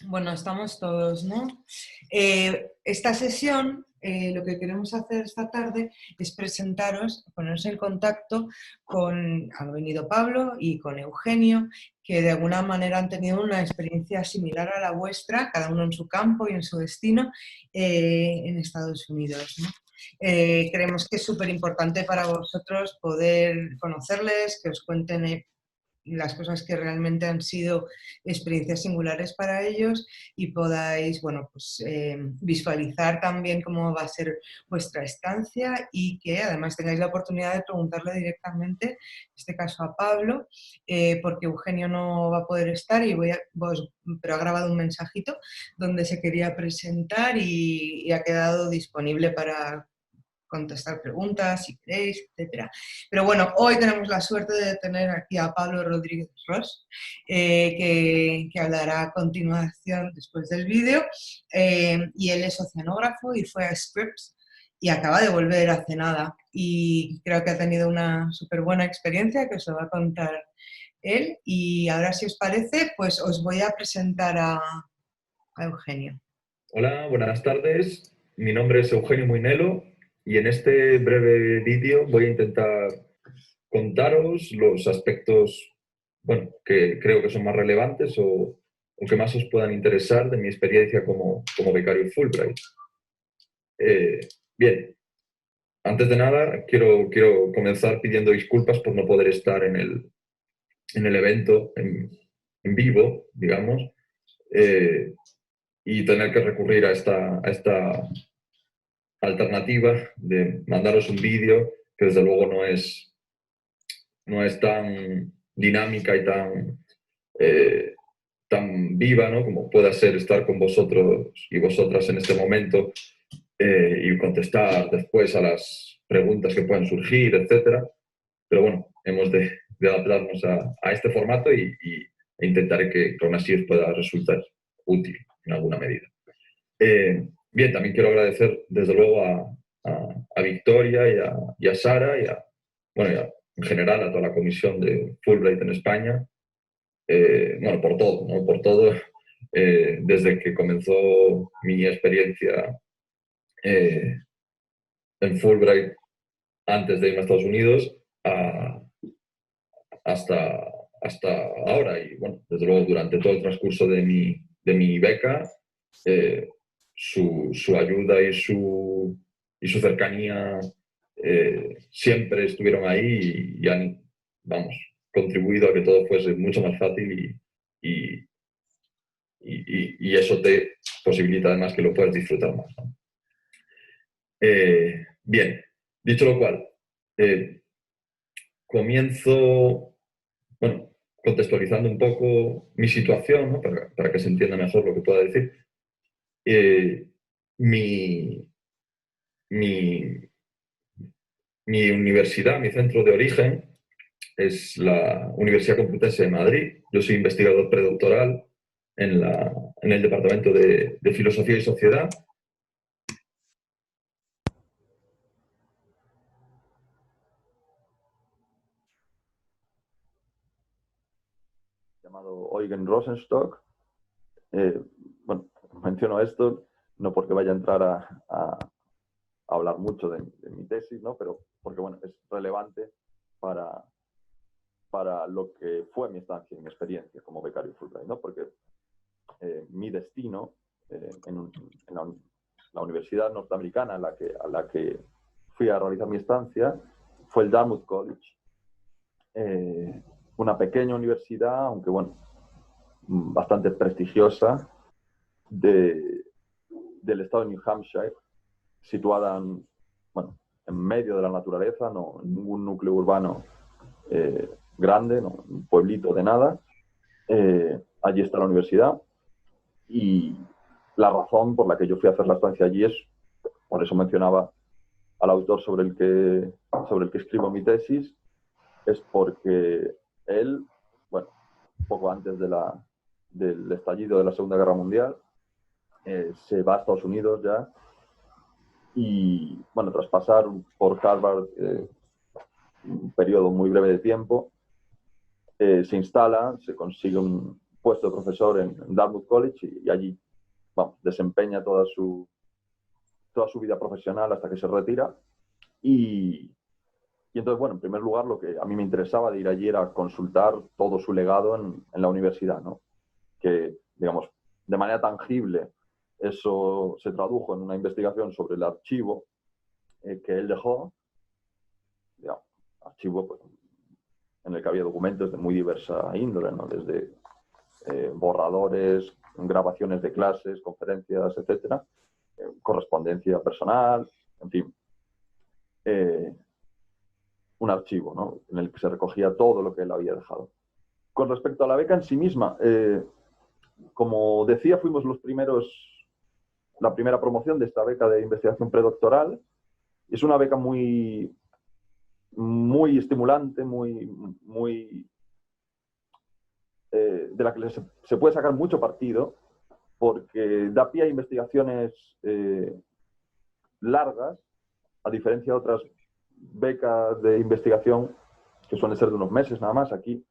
Bueno, estamos todos, ¿no? Esta sesión, lo que queremos hacer esta tarde es presentaros, poneros en contacto con, ha venido Pablo y con Eugenio, que de alguna manera han tenido una experiencia similar a la vuestra, cada uno en su campo y en su destino, en Estados Unidos, ¿no? Creemos que es súper importante para vosotros poder conocerles, que os cuenten las cosas que realmente han sido experiencias singulares para ellos y podáis, bueno, pues visualizar también cómo va a ser vuestra estancia y que además tengáis la oportunidad de preguntarle directamente, en este caso a Pablo, porque Eugenio no va a poder estar pero ha grabado un mensajito donde se quería presentar y ha quedado disponible para contestar preguntas si queréis, etcétera. Pero bueno, hoy tenemos la suerte de tener aquí a Pablo Rodríguez Ros, que hablará a continuación después del vídeo, y él es oceanógrafo y fue a Scripps y acaba de volver hace nada y creo que ha tenido una súper buena experiencia que os lo va a contar él. Y ahora, si os parece, pues os voy a presentar a Eugenio. Hola, buenas tardes. Mi nombre es Eugenio Muinelo y en este breve vídeo voy a intentar contaros los aspectos, bueno, que creo que son más relevantes o que más os puedan interesar de mi experiencia como becario Fulbright. Bien, antes de nada quiero comenzar pidiendo disculpas por no poder estar en el evento en vivo, digamos, y tener que recurrir a esta alternativa de mandaros un vídeo que desde luego no es tan dinámica y tan viva, ¿no?, como pueda ser estar con vosotros y vosotras en este momento, y contestar después a las preguntas que puedan surgir, etcétera. Pero bueno, hemos de adaptarnos a este formato e intentaré que aún así os pueda resultar útil en alguna medida. Bien, también quiero agradecer desde luego a Victoria y a Sara bueno, en general a toda la comisión de Fulbright en España, bueno, por todo, ¿no? Por todo, desde que comenzó mi experiencia en Fulbright antes de irme a Estados Unidos hasta ahora. Y bueno, desde luego durante todo el transcurso de mi beca, su ayuda y su cercanía siempre estuvieron ahí y han, vamos, contribuido a que todo fuese mucho más fácil y eso te posibilita además que lo puedas disfrutar más, ¿no? Bien, dicho lo cual, comienzo, bueno, contextualizando un poco mi situación, ¿no?, para que se entienda mejor lo que pueda decir. Mi, mi, mi universidad, mi centro de origen, es la Universidad Complutense de Madrid. Yo soy investigador predoctoral en el Departamento de Filosofía y Sociedad. Llamado Eugen Rosenstock. Bueno, menciono esto no porque vaya a entrar a hablar mucho de mi tesis, ¿no?, pero porque, bueno, es relevante para lo que fue mi estancia y mi experiencia como becario Fulbright, ¿no? Porque mi destino en la universidad norteamericana a la que fui a realizar mi estancia fue el Dartmouth College, una pequeña universidad, aunque bueno, bastante prestigiosa, del estado de New Hampshire, situada en medio de la naturaleza, no en ningún núcleo urbano grande, no, un pueblito de nada. Allí está la universidad y la razón por la que yo fui a hacer la estancia allí es, por eso mencionaba al autor sobre el que escribo mi tesis, es porque él, bueno, poco antes del estallido de la Segunda Guerra Mundial, se va a Estados Unidos ya y, bueno, tras pasar por Harvard un periodo muy breve de tiempo, se instala, se consigue un puesto de profesor en Dartmouth College y allí, vamos, desempeña toda su vida profesional hasta que se retira. Y entonces, bueno, en primer lugar, lo que a mí me interesaba de ir allí era consultar todo su legado en la universidad, ¿no? Que, digamos, de manera tangible, eso se tradujo en una investigación sobre el archivo que él dejó, digamos, archivo pues, en el que había documentos de muy diversa índole, ¿no? Desde borradores, grabaciones de clases, conferencias, etcétera, correspondencia personal, en fin. Un archivo, ¿no? En el que se recogía todo lo que él había dejado. Con respecto a la beca en sí misma, como decía, fuimos la primera promoción de esta beca de investigación predoctoral. Es una beca muy, muy estimulante, de la que se puede sacar mucho partido, porque da pie a investigaciones largas, a diferencia de otras becas de investigación que suelen ser de unos meses nada más. Aquí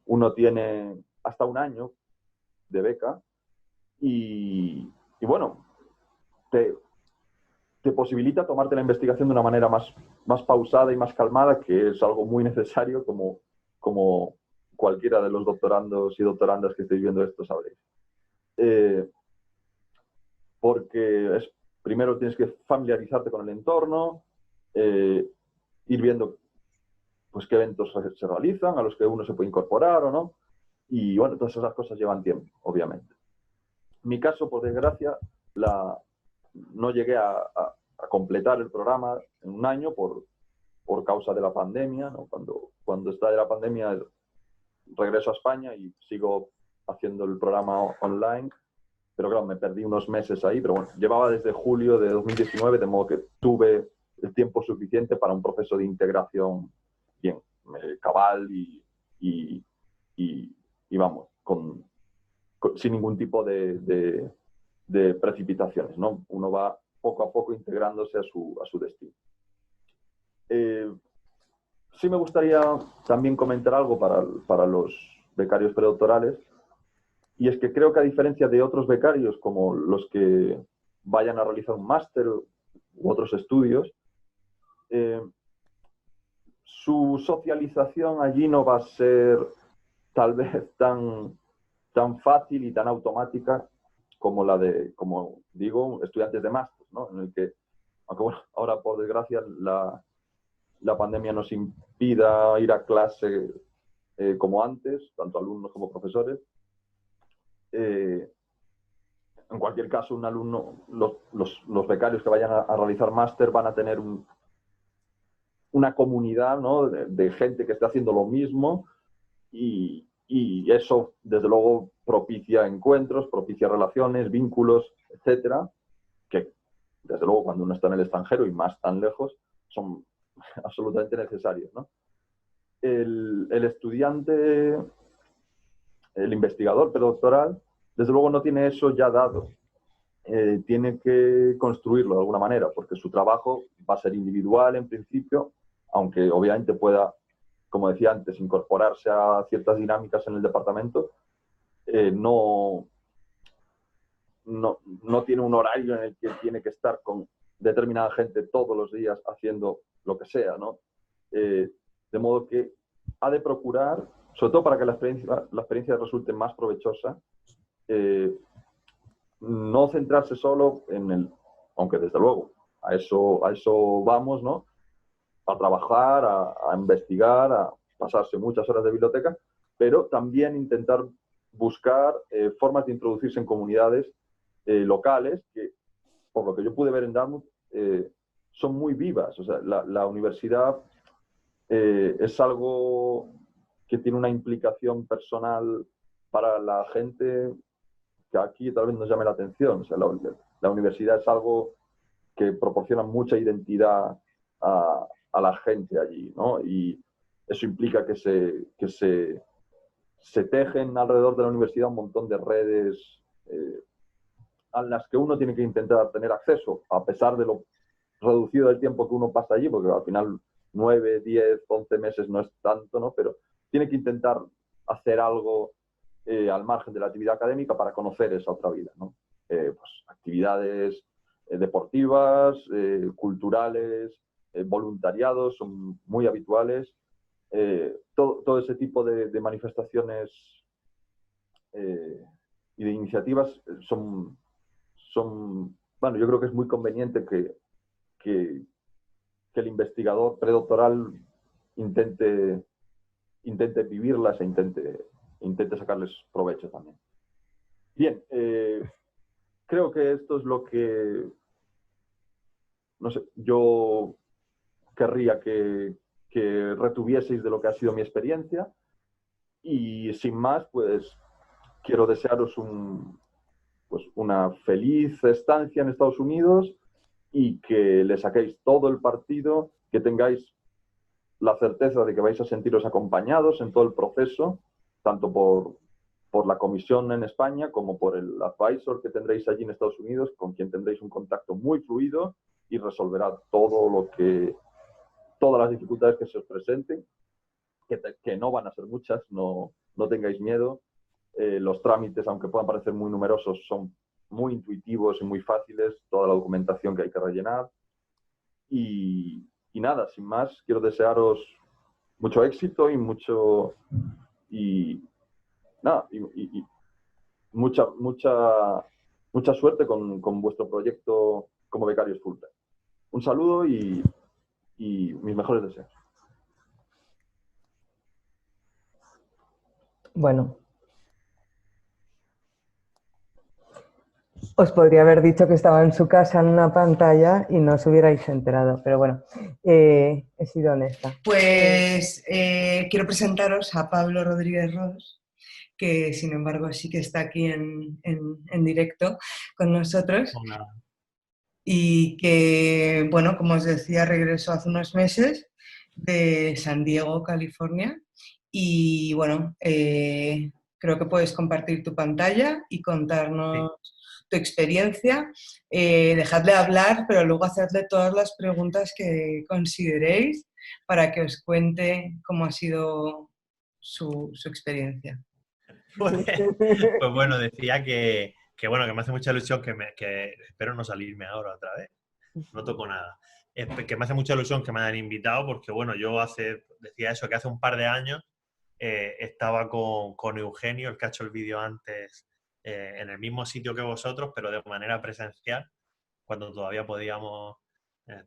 uno tiene hasta un año de beca y bueno, te posibilita tomarte la investigación de una manera más pausada y más calmada, que es algo muy necesario, como cualquiera de los doctorandos y doctorandas que estéis viendo esto sabréis. Porque primero tienes que familiarizarte con el entorno, ir viendo pues qué eventos se realizan, a los que uno se puede incorporar o no. Y bueno, todas esas cosas llevan tiempo, obviamente. En mi caso, por desgracia, no llegué a completar el programa en un año por causa de la pandemia, ¿no? Cuando estalla la pandemia, regreso a España y sigo haciendo el programa online. Pero claro, me perdí unos meses ahí, pero bueno, llevaba desde julio de 2019, de modo que tuve el tiempo suficiente para un proceso de integración bien cabal y vamos, sin ningún tipo de precipitaciones, ¿no? Uno va poco a poco integrándose a su destino. Sí me gustaría también comentar algo para los becarios predoctorales, y es que creo que a diferencia de otros becarios, como los que vayan a realizar un máster u otros estudios, su socialización allí no va a ser tal vez tan fácil y tan automática como como digo, estudiantes de máster, ¿no? En el que, aunque bueno, ahora por desgracia la pandemia nos impida ir a clase como antes, tanto alumnos como profesores. En cualquier caso, un alumno, los becarios que vayan a realizar máster van a tener una comunidad, ¿no? de gente que está haciendo lo mismo y eso, desde luego, propicia encuentros, propicia relaciones, vínculos, etcétera, que, desde luego, cuando uno está en el extranjero y más tan lejos, son absolutamente necesarios, ¿no? El estudiante, el investigador predoctoral, desde luego no tiene eso ya dado. Tiene que construirlo de alguna manera, porque su trabajo va a ser individual en principio, aunque obviamente pueda, como decía antes, incorporarse a ciertas dinámicas en el departamento. No tiene un horario en el que tiene que estar con determinada gente todos los días haciendo lo que sea, ¿no? De modo que ha de procurar, sobre todo para que la experiencia resulte más provechosa, no centrarse solo aunque desde luego a eso vamos, ¿no? A trabajar, a investigar, a pasarse muchas horas de biblioteca, pero también intentar buscar formas de introducirse en comunidades locales que, por lo que yo pude ver en Dartmouth, son muy vivas. O sea, la universidad es algo que tiene una implicación personal para la gente que aquí tal vez nos llame la atención. O sea, la universidad es algo que proporciona mucha identidad a la gente allí, ¿no? Y eso implica que se tejen alrededor de la universidad un montón de redes a las que uno tiene que intentar tener acceso, a pesar de lo reducido del tiempo que uno pasa allí, porque al final 9, 10, 11 meses no es tanto, ¿no? Pero tiene que intentar hacer algo al margen de la actividad académica para conocer esa otra vida, ¿no? Pues, actividades deportivas, culturales, voluntariados son muy habituales. Todo ese tipo de manifestaciones y de iniciativas bueno, yo creo que es muy conveniente que el investigador predoctoral intente vivirlas e intente sacarles provecho también. Bien, creo que esto es lo que, no sé, yo querría que retuvieseis de lo que ha sido mi experiencia, y sin más, pues quiero desearos una feliz estancia en Estados Unidos y que le saquéis todo el partido, que tengáis la certeza de que vais a sentiros acompañados en todo el proceso, tanto por la comisión en España como por el advisor que tendréis allí en Estados Unidos, con quien tendréis un contacto muy fluido y resolverá todas las dificultades que se os presenten, que no van a ser muchas, no tengáis miedo. Los trámites, aunque puedan parecer muy numerosos, son muy intuitivos y muy fáciles, toda la documentación que hay que rellenar. Y nada, sin más, quiero desearos mucho éxito y mucha suerte con vuestro proyecto como becarios Fulbright. Un saludo y mis mejores deseos. Bueno, os podría haber dicho que estaba en su casa en una pantalla y no os hubierais enterado, pero bueno, he sido honesta. Pues quiero presentaros a Pablo Rodríguez Ros, que sin embargo sí que está aquí en directo con nosotros. Hola. Y que, bueno, como os decía, regresó hace unos meses de San Diego, California. Y bueno, creo que puedes compartir tu pantalla y contarnos tu experiencia. Dejadle hablar, pero luego hacedle todas las preguntas que consideréis para que os cuente cómo ha sido su experiencia. Pues bueno, decía que bueno, que me hace mucha ilusión que espero no salirme ahora otra vez. No toco nada. Que me hace mucha ilusión que me hayan invitado porque, bueno, yo decía eso, que hace un par de años estaba con Eugenio, el que ha hecho el vídeo antes, en el mismo sitio que vosotros, pero de manera presencial, cuando todavía podíamos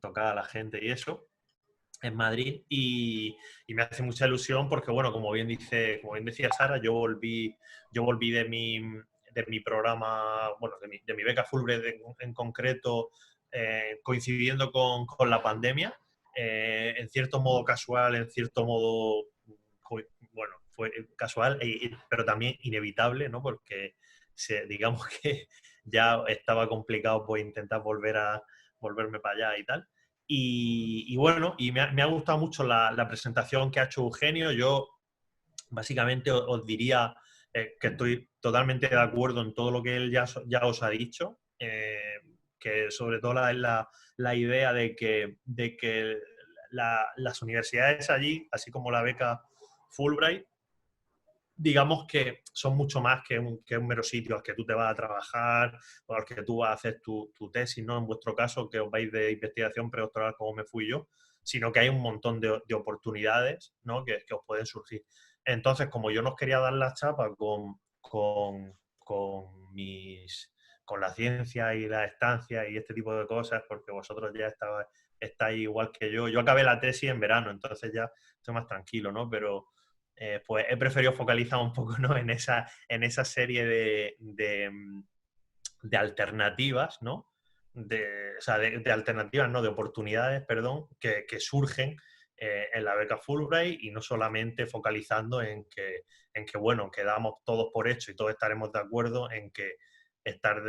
tocar a la gente y eso, en Madrid. Y me hace mucha ilusión porque, bueno, como bien decía Sara, yo volví de mi programa, bueno, de mi beca Fulbright en concreto, coincidiendo con la pandemia, en cierto modo casual, en cierto modo, bueno, fue casual, pero también inevitable, ¿no? Porque digamos que ya estaba complicado pues intentar volverme para allá y tal. Y bueno, y me ha gustado mucho la presentación que ha hecho Eugenio. Yo básicamente os diría que estoy totalmente de acuerdo en todo lo que él ya os ha dicho, que sobre todo la idea de que las universidades allí, así como la beca Fulbright, digamos que son mucho más que un mero sitio al que tú te vas a trabajar o al que tú vas a hacer tu tesis, ¿no? En vuestro caso, que os vais de investigación predoctoral como me fui yo, sino que hay un montón de oportunidades, ¿no? que os pueden surgir. Entonces, como yo no os quería dar la chapa con la ciencia y la estancia y este tipo de cosas, porque vosotros ya estáis igual que yo. Yo acabé la tesis en verano, entonces ya estoy más tranquilo, ¿no? Pero pues he preferido focalizar un poco, ¿no? en esa serie de alternativas, ¿no? O sea, de alternativas, no, de oportunidades, perdón, que surgen en la beca Fulbright, y no solamente focalizando en que, bueno, que damos todos por hecho y todos estaremos de acuerdo en que estar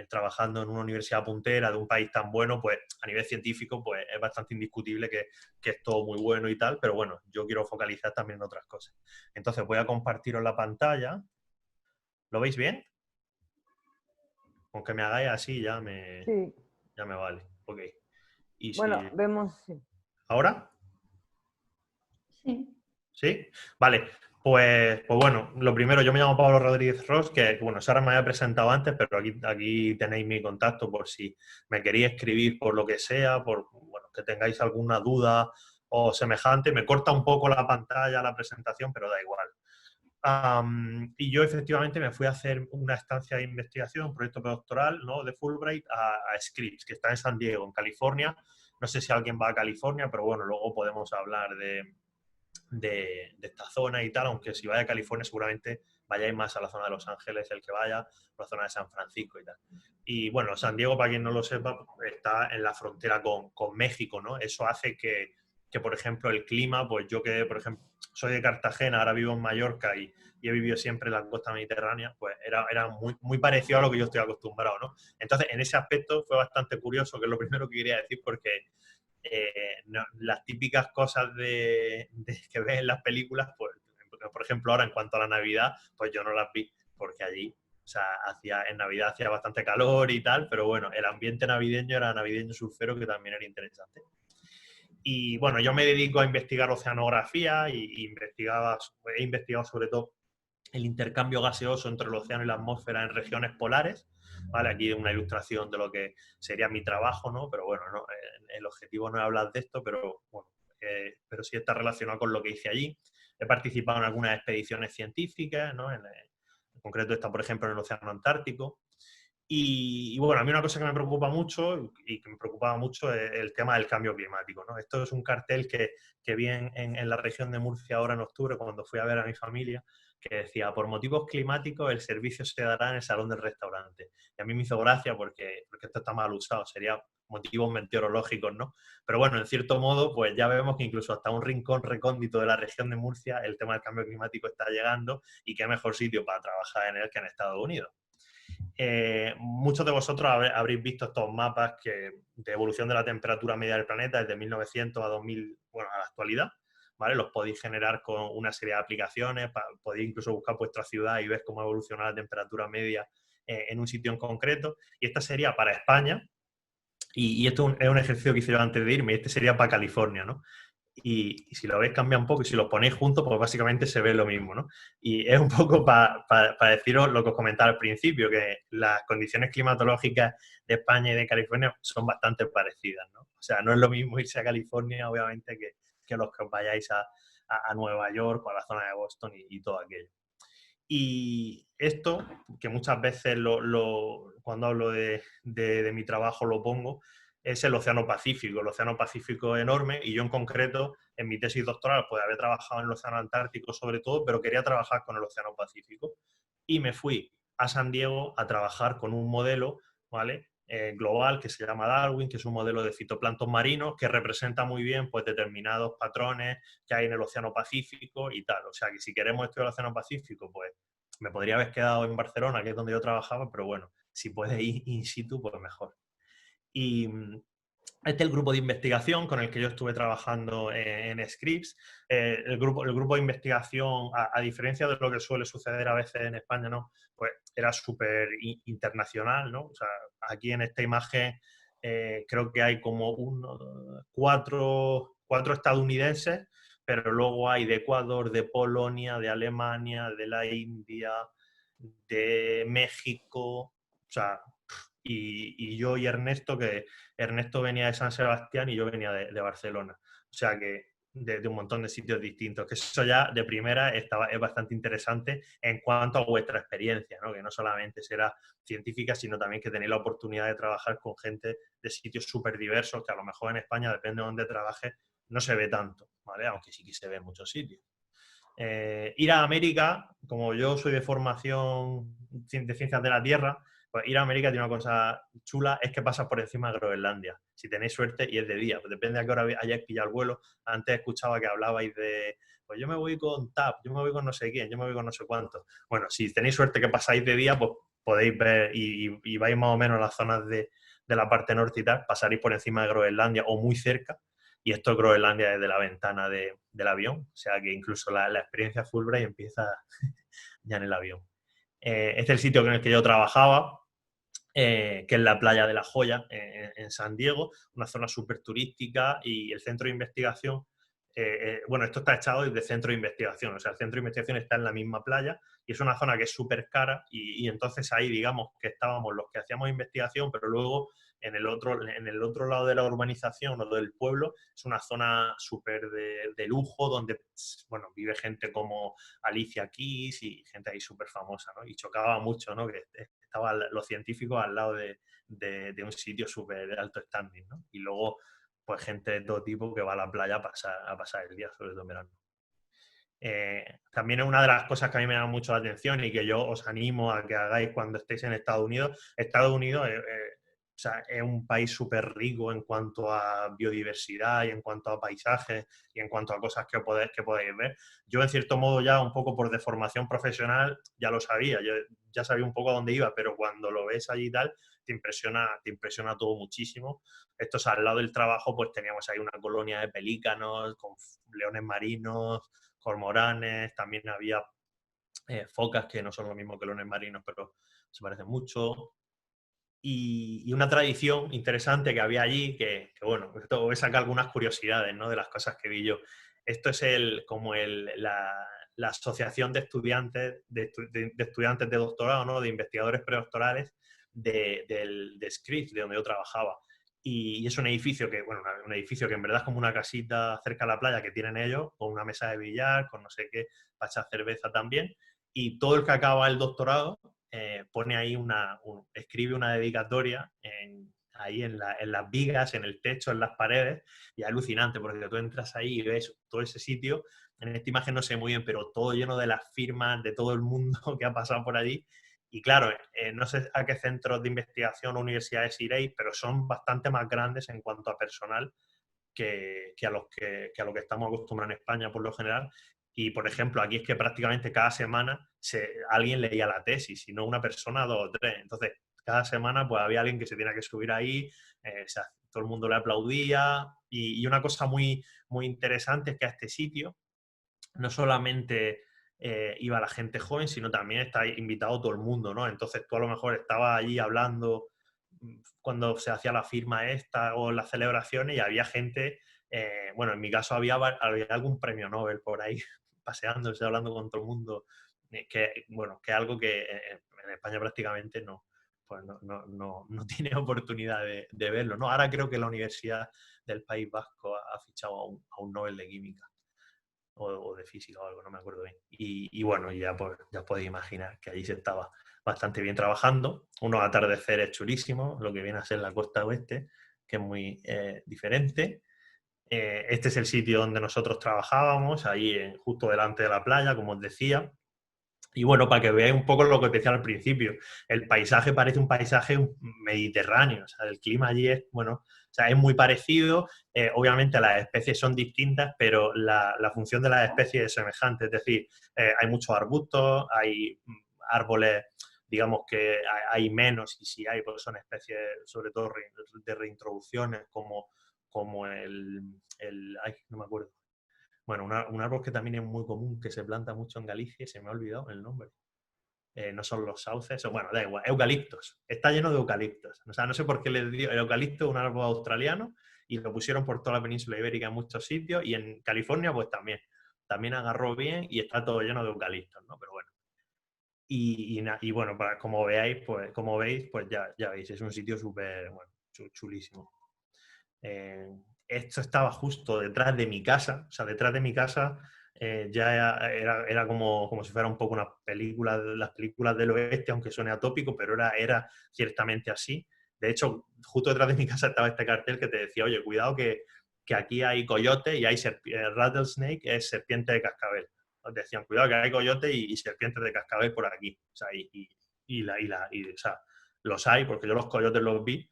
trabajando en una universidad puntera de un país tan bueno, pues a nivel científico, pues es bastante indiscutible que es todo muy bueno y tal, pero bueno, yo quiero focalizar también en otras cosas. Entonces voy a compartiros la pantalla. ¿Lo veis bien? Aunque me hagáis así ya me vale. Ok. Y Bueno, si... vemos... Sí. ¿Ahora? Sí. ¿Sí? Vale. Pues bueno, lo primero, yo me llamo Pablo Rodríguez Ros, que bueno, Sara me había presentado antes, pero aquí tenéis mi contacto por si me queréis escribir por lo que sea, por bueno, que tengáis alguna duda o semejante. Me corta un poco la pantalla, la presentación, pero da igual. Y yo efectivamente me fui a hacer una estancia de investigación, un proyecto postdoctoral, ¿no?, de Fulbright a Scripps, que está en San Diego, en California. No sé si alguien va a California, pero bueno, luego podemos hablar de esta zona y tal, aunque si vaya a California seguramente vayáis más a la zona de Los Ángeles, el que vaya, o la zona de San Francisco y tal. Y bueno, San Diego, para quien no lo sepa, está en la frontera con México, ¿no? Eso hace que, por ejemplo, el clima, pues yo que, por ejemplo, soy de Cartagena, ahora vivo en Mallorca y he vivido siempre en la costa mediterránea, pues era muy parecido a lo que yo estoy acostumbrado, ¿no? Entonces, en ese aspecto fue bastante curioso, que es lo primero que quería decir, porque no, las típicas cosas que ves en las películas, pues, por ejemplo, ahora en cuanto a la Navidad, pues yo no las vi, porque allí, o sea, en Navidad hacía bastante calor y tal, pero bueno, el ambiente navideño era navideño surfero, que también era interesante. Y bueno, yo me dedico a investigar oceanografía he investigado sobre todo el intercambio gaseoso entre el océano y la atmósfera en regiones polares. ¿Vale? Aquí una ilustración de lo que sería mi trabajo, ¿no? Pero bueno, no, el objetivo no es hablar de esto, pero bueno, pero sí está relacionado con lo que hice allí. He participado en algunas expediciones científicas, ¿no? En concreto esta, por ejemplo, en el Océano Antártico. Y bueno, a mí una cosa que me preocupa mucho y que me preocupaba mucho es el tema del cambio climático, ¿no? Esto es un cartel que vi en la región de Murcia ahora en octubre, cuando fui a ver a mi familia, que decía: por motivos climáticos el servicio se dará en el salón del restaurante. Y a mí me hizo gracia porque esto está mal usado, sería motivos meteorológicos, ¿no? Pero bueno, en cierto modo, pues ya vemos que incluso hasta un rincón recóndito de la región de Murcia el tema del cambio climático está llegando, y qué mejor sitio para trabajar en él que en Estados Unidos. Muchos de vosotros habréis visto estos mapas de evolución de la temperatura media del planeta desde 1900 a 2000, bueno, a la actualidad, ¿vale? Los podéis generar con una serie de aplicaciones, podéis incluso buscar vuestra ciudad y ver cómo evoluciona la temperatura media en un sitio en concreto. Y esta sería para España, y esto es un ejercicio que hice yo antes de irme, y este sería para California, ¿no? Y si lo veis cambia un poco, y si los ponéis juntos, pues básicamente se ve lo mismo, ¿no? Y es un poco para deciros lo que os comentaba al principio, que las condiciones climatológicas de España y de California son bastante parecidas, ¿no? O sea, no es lo mismo irse a California, obviamente, que los que os vayáis a Nueva York o a la zona de Boston y todo aquello. Y esto, que muchas veces cuando hablo de mi trabajo lo pongo, es el Océano Pacífico. El Océano Pacífico es enorme, y yo en concreto, en mi tesis doctoral, pues había trabajado en el Océano Antártico sobre todo, pero quería trabajar con el Océano Pacífico. Y me fui a San Diego a trabajar con un modelo, ¿vale? Global, que se llama Darwin, que es un modelo de fitoplancton marinos que representa muy bien, pues, determinados patrones que hay en el Océano Pacífico y tal. O sea, que si queremos estudiar el Océano Pacífico, pues me podría haber quedado en Barcelona, que es donde yo trabajaba, pero bueno, si puedes ir in situ, pues mejor. Y este es el grupo de investigación con el que yo estuve trabajando en Scripps. El grupo de investigación, a diferencia de lo que suele suceder a veces en España, ¿no? Pues era súper internacional, ¿no? O sea, aquí en esta imagen creo que hay como cuatro estadounidenses, pero luego hay de Ecuador, de Polonia, de Alemania, de la India, de México, o sea, y yo y Ernesto, que Ernesto venía de San Sebastián y yo venía de Barcelona. O sea que de un montón de sitios distintos, que eso ya de primera es bastante interesante en cuanto a vuestra experiencia, ¿no? Que no solamente será científica, sino también que tenéis la oportunidad de trabajar con gente de sitios súper diversos, que a lo mejor en España, depende de dónde trabajes, no se ve tanto, ¿vale? Aunque sí que se ve en muchos sitios. Ir a América, como yo soy de formación de ciencias de la Tierra, pues ir a América tiene una cosa chula, es que pasas por encima de Groenlandia, si tenéis suerte y es de día, pues depende a qué hora hayáis pillado el vuelo. Antes escuchaba que hablabais de, pues yo me voy con TAP, yo me voy con no sé quién, yo me voy con no sé cuánto. Bueno, si tenéis suerte que pasáis de día, pues podéis ver y vais más o menos a las zonas de la parte norte y tal, pasaréis por encima de Groenlandia o muy cerca. Y esto es Groenlandia desde la ventana del avión, o sea que incluso la experiencia Fulbright empieza ya en el avión. Este es el sitio en el que yo trabajaba, que es la playa de La Joya, en San Diego, una zona súper turística, y el centro de investigación bueno, esto está echado desde centro de investigación, o sea, el centro de investigación está en la misma playa y es una zona que es súper cara y entonces ahí digamos que estábamos los que hacíamos investigación, pero luego en el otro lado de la urbanización o del pueblo es una zona súper de lujo donde, bueno, vive gente como Alicia Keys y gente ahí súper famosa, ¿no? Y chocaba mucho, ¿no? Que estaban los científicos al lado de un sitio súper de alto standing, ¿no? Y luego pues gente de todo tipo que va a la playa a pasar el día, sobre todo en verano. También es una de las cosas que a mí me llama mucho la atención y que yo os animo a que hagáis cuando estéis en Estados Unidos. Estados Unidos o sea, es un país súper rico en cuanto a biodiversidad y en cuanto a paisajes y en cuanto a cosas que podéis ver. Yo, en cierto modo, ya un poco por deformación profesional, ya lo sabía. Yo ya sabía un poco a dónde iba, pero cuando lo ves allí y tal, te impresiona todo muchísimo. Esto es al lado del trabajo, pues teníamos ahí una colonia de pelícanos, con leones marinos, cormoranes, también había focas que no son lo mismo que leones marinos, pero se parecen mucho. Y una tradición interesante que había allí, que bueno, esto voy a sacar algunas curiosidades, ¿no? De las cosas que vi yo. Esto es la asociación de estudiantes de estudiantes de doctorado, ¿no? De investigadores predoctorales de Scripps, de donde yo trabajaba. Y es un edificio un edificio que en verdad es como una casita cerca de la playa que tienen ellos, con una mesa de billar, con no sé qué, para echar cerveza también. Y todo el que acaba el doctorado pone ahí escribe una dedicatoria ahí en las vigas, en el techo, en las paredes, y es alucinante porque tú entras ahí y ves todo ese sitio. En esta imagen no sé muy bien, pero todo lleno de las firmas de todo el mundo que ha pasado por allí. Y claro, no sé a qué centros de investigación o universidades iréis, pero son bastante más grandes en cuanto a personal que a lo que estamos acostumbrados en España por lo general. Y, por ejemplo, aquí es que prácticamente cada semana alguien leía la tesis, y no una persona, dos o tres. Entonces, cada semana pues había alguien que se tenía que subir ahí, todo el mundo le aplaudía. Y una cosa muy, muy interesante es que a este sitio no solamente iba la gente joven, sino también está invitado todo el mundo, ¿no? Entonces tú a lo mejor estabas allí hablando cuando se hacía la firma esta o las celebraciones y había gente, bueno, en mi caso había algún premio Nobel por ahí paseándose, hablando con todo el mundo, que es algo que en España prácticamente no, pues no tiene oportunidad de verlo, ¿no? Ahora creo que la Universidad del País Vasco ha fichado a un Nobel de Química o de Física o algo, no me acuerdo bien. Y bueno, ya podéis imaginar que allí se estaba bastante bien trabajando, unos atardeceres chulísimos, lo que viene a ser la costa oeste, que es muy diferente. Este es el sitio donde nosotros trabajábamos, ahí justo delante de la playa, como os decía. Y bueno, para que veáis un poco lo que os decía al principio, el paisaje parece un paisaje mediterráneo, o sea, el clima allí es, bueno, o sea, es muy parecido, obviamente las especies son distintas, pero la función de las especies es semejante, es decir, hay muchos arbustos, hay árboles, digamos que hay menos, y si hay, pues son especies sobre todo de reintroducciones, como ay, no me acuerdo. Bueno, un árbol que también es muy común, que se planta mucho en Galicia, y se me ha olvidado el nombre. No son los sauces, bueno, da igual, eucaliptos. Está lleno de eucaliptos. O sea, no sé por qué les dio. El eucalipto es un árbol australiano y lo pusieron por toda la península ibérica en muchos sitios, y en California pues también agarró bien y está todo lleno de eucaliptos, ¿no? Pero bueno. Y bueno, como veis, pues ya veis, es un sitio súper, bueno, chulísimo. Esto estaba justo detrás de mi casa, o sea, detrás de mi casa ya era como si fuera un poco las películas del oeste, aunque suene atópico, pero era ciertamente así. De hecho, justo detrás de mi casa estaba este cartel que te decía, oye, cuidado que aquí hay coyote y hay rattlesnake, es serpiente de cascabel. Os decían, cuidado que hay coyote y serpientes de cascabel por aquí. O sea, o sea, los hay, porque yo los coyotes los vi.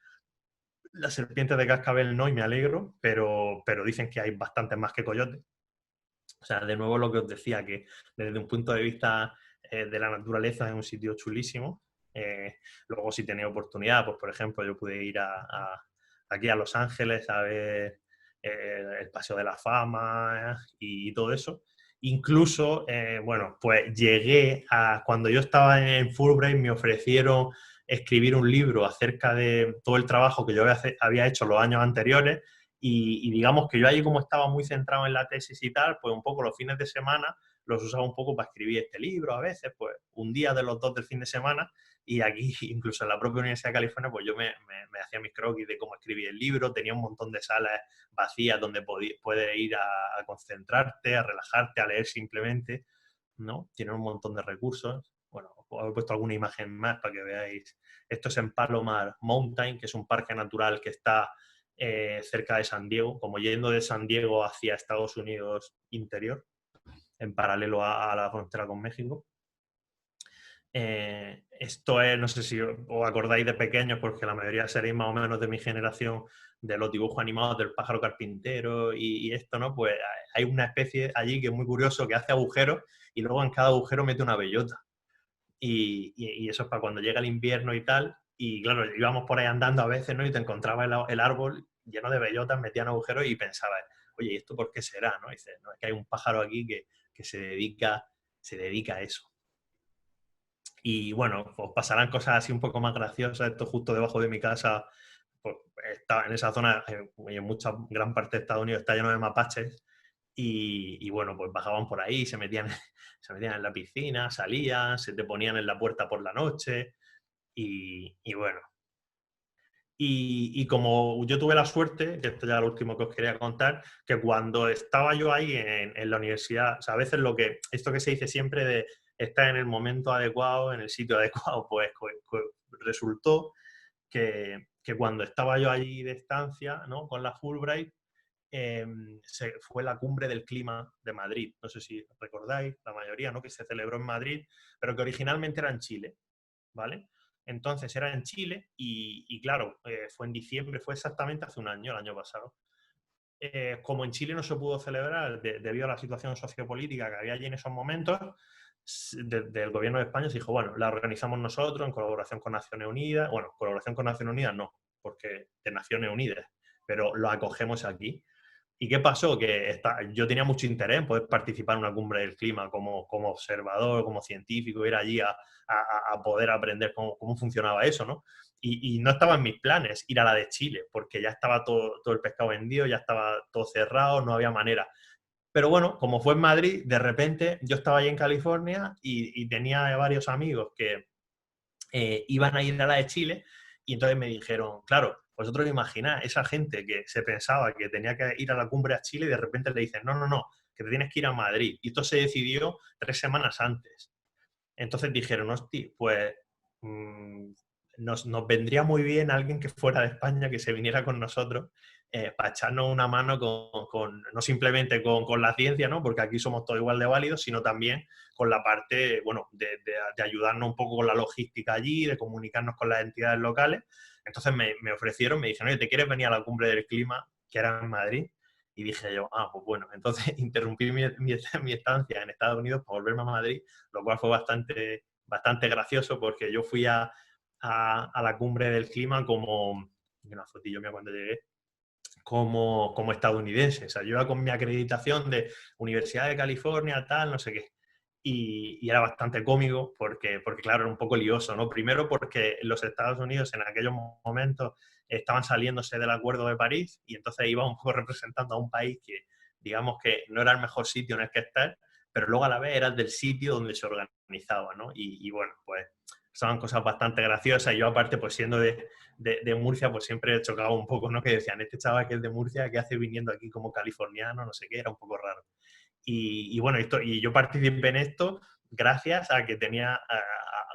Las serpientes de cascabel no, y me alegro, pero dicen que hay bastantes más que coyotes. O sea, de nuevo lo que os decía, que desde un punto de vista de la naturaleza es un sitio chulísimo. Luego, si tenéis oportunidad, pues por ejemplo, yo pude ir aquí a Los Ángeles a ver el Paseo de la Fama y todo eso. Incluso, bueno, pues llegué cuando yo estaba en Fulbright, me ofrecieron escribir un libro acerca de todo el trabajo que yo había hecho los años anteriores, Y digamos que yo ahí, como estaba muy centrado en la tesis y tal, pues un poco los fines de semana los usaba un poco para escribir este libro a veces, pues un día de los 2 del fin de semana, y aquí, incluso en la propia Universidad de California, pues yo me hacía mis croquis de cómo escribir el libro, tenía un montón de salas vacías donde puedes ir a concentrarte, a relajarte, a leer simplemente, ¿no? Tiene un montón de recursos. Bueno, os he puesto alguna imagen más para que veáis. Esto es en Palomar Mountain, que es un parque natural que está cerca de San Diego, como yendo de San Diego hacia Estados Unidos interior, en paralelo a la frontera con México. Esto es, no sé si os acordáis de pequeños, porque la mayoría seréis más o menos de mi generación, de los dibujos animados del pájaro carpintero y esto, ¿no? Pues hay una especie allí que es muy curioso, que hace agujeros y luego en cada agujero mete una bellota. Y eso es para cuando llega el invierno y tal. Y claro, íbamos por ahí andando a veces, ¿no? Y te encontrabas el árbol lleno de bellotas, metían agujeros y pensabas, oye, ¿y esto por qué será? ¿No? Y dices, no, es que hay un pájaro aquí que se dedica a eso. Y bueno, pues pasarán cosas así un poco más graciosas. Esto justo debajo de mi casa, pues está en esa zona, y en gran parte de Estados Unidos está lleno de mapaches. Y bueno, pues bajaban por ahí, se metían en la piscina, salían, se te ponían en la puerta por la noche. Y bueno. Y como yo tuve la suerte, que esto ya es lo último que os quería contar, que cuando estaba yo ahí en la universidad, o sea, a veces esto que se dice siempre de estar en el momento adecuado, en el sitio adecuado, pues resultó que cuando estaba yo allí de estancia, ¿no? Con la Fulbright, fue la Cumbre del Clima de Madrid. No sé si recordáis, la mayoría, ¿no? Que se celebró en Madrid, pero que originalmente era en Chile, ¿vale? Entonces era en Chile y claro, fue en diciembre, fue exactamente hace un año, el año pasado. Como en Chile no se pudo celebrar debido a la situación sociopolítica que había allí en esos momentos, del gobierno de España se dijo, bueno, la organizamos nosotros en colaboración con Naciones Unidas. Bueno, colaboración con Naciones Unidas no, porque de Naciones Unidas, pero lo acogemos aquí. ¿Y qué pasó? Que yo tenía mucho interés en poder participar en una cumbre del clima como observador, como científico, ir allí a poder aprender cómo funcionaba eso, ¿no? Y no estaba en mis planes ir a la de Chile, porque ya estaba todo el pescado vendido, ya estaba todo cerrado, no había manera. Pero bueno, como fue en Madrid, de repente yo estaba ahí en California y tenía varios amigos que iban a ir a la de Chile y entonces me dijeron, claro, vosotros imagináis, esa gente que se pensaba que tenía que ir a la cumbre a Chile y de repente le dicen, no, que te tienes que ir a Madrid. Y esto se decidió 3 semanas antes. Entonces dijeron, hostia, pues nos vendría muy bien alguien que fuera de España, que se viniera con nosotros para echarnos una mano no simplemente con la ciencia, ¿no? Porque aquí somos todos igual de válidos, sino también con la parte, bueno, de ayudarnos un poco con la logística allí, de comunicarnos con las entidades locales. Entonces me ofrecieron, me dijeron, oye, ¿te quieres venir a la cumbre del clima, que era en Madrid? Y dije yo, pues bueno, entonces interrumpí mi estancia en Estados Unidos para volverme a Madrid, lo cual fue bastante gracioso porque yo fui a la cumbre del clima como, una fotillo mía cuando llegué, como estadounidense. O sea, yo iba con mi acreditación de Universidad de California, tal, no sé qué. Y era bastante cómico porque, claro, era un poco lioso, ¿no? Primero porque los Estados Unidos en aquellos momentos estaban saliéndose del Acuerdo de París y entonces iba un poco representando a un país que, digamos que no era el mejor sitio en el que estar, pero luego a la vez era del sitio donde se organizaba, ¿no? Y bueno, pues son cosas bastante graciosas. Y yo aparte, pues siendo de Murcia, pues siempre he chocado un poco, ¿no? Que decían, este chaval que es de Murcia, ¿qué hace viniendo aquí como californiano? No sé qué, era un poco raro. Y bueno, y yo participé en esto gracias a que tenía,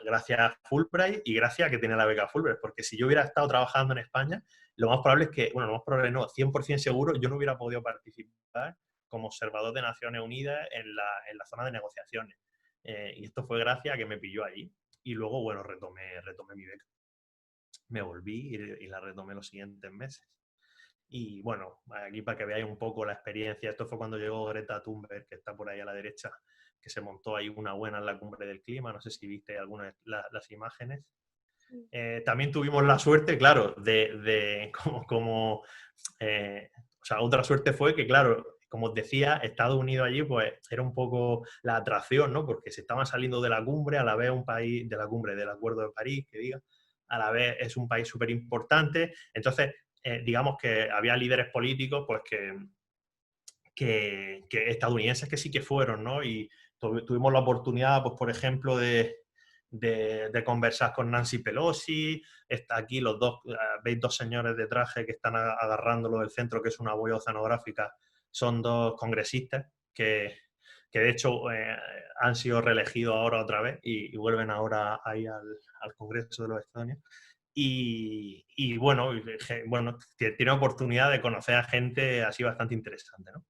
gracias a Fulbright y gracias a que tenía la beca Fulbright, porque si yo hubiera estado trabajando en España, lo más probable es que, bueno, lo más probable no, 100% seguro, yo no hubiera podido participar como observador de Naciones Unidas en la zona de negociaciones. Y esto fue gracias a que me pilló allí. Y luego, bueno, retomé mi beca. Me volví y la retomé los siguientes meses. Y bueno, aquí para que veáis un poco la experiencia, esto fue cuando llegó Greta Thunberg, que está por ahí a la derecha, que se montó ahí una buena en la cumbre del clima, no sé si viste algunas de las imágenes. También tuvimos la suerte, claro, o sea, otra suerte fue que, claro, como os decía, Estados Unidos allí, pues era un poco la atracción, ¿no? Porque se estaban saliendo de la cumbre, a la vez un país, de la cumbre del Acuerdo de París, que diga, a la vez es un país súper importante. Entonces, digamos que había líderes políticos pues que estadounidenses que sí que fueron, ¿no? Y tuvimos la oportunidad, pues por ejemplo, de conversar con Nancy Pelosi. Está aquí los dos, veis dos señores de traje que están agarrándolo del centro, que es una boya oceanográfica. Son dos congresistas que de hecho han sido reelegidos ahora otra vez y vuelven ahora ahí al Congreso de los Estados Unidos. Y bueno, tiene oportunidad de conocer a gente así bastante interesante, ¿no?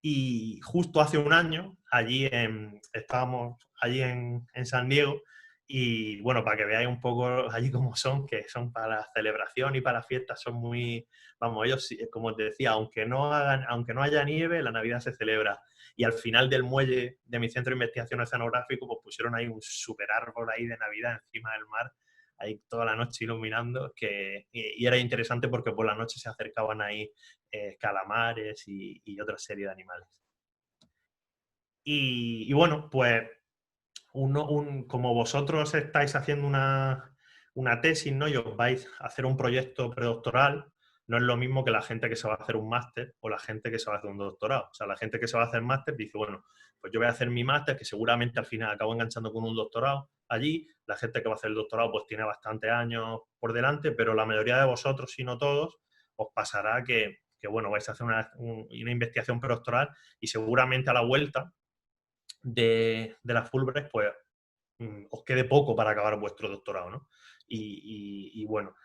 Y justo hace un año, estábamos allí en San Diego, y bueno, para que veáis un poco allí cómo son, que son para la celebración y para la fiesta, son muy, vamos, ellos, como os decía, aunque no haya nieve, la Navidad se celebra. Y al final del muelle de mi centro de investigación oceanográfico, pues pusieron ahí un super árbol ahí de Navidad encima del mar, ahí toda la noche iluminando, y era interesante porque por la noche se acercaban ahí calamares y otra serie de animales. Y bueno, pues como vosotros estáis haciendo una tesis, ¿no? Y os vais a hacer un proyecto predoctoral, no es lo mismo que la gente que se va a hacer un máster o la gente que se va a hacer un doctorado. O sea, la gente que se va a hacer máster dice, bueno, pues yo voy a hacer mi máster, que seguramente al final acabo enganchando con un doctorado allí. La gente que va a hacer el doctorado pues tiene bastantes años por delante, pero la mayoría de vosotros, si no todos, os pasará que bueno, vais a hacer una investigación predoctoral y seguramente a la vuelta de la Fulbright, pues os quede poco para acabar vuestro doctorado, ¿no? Y bueno,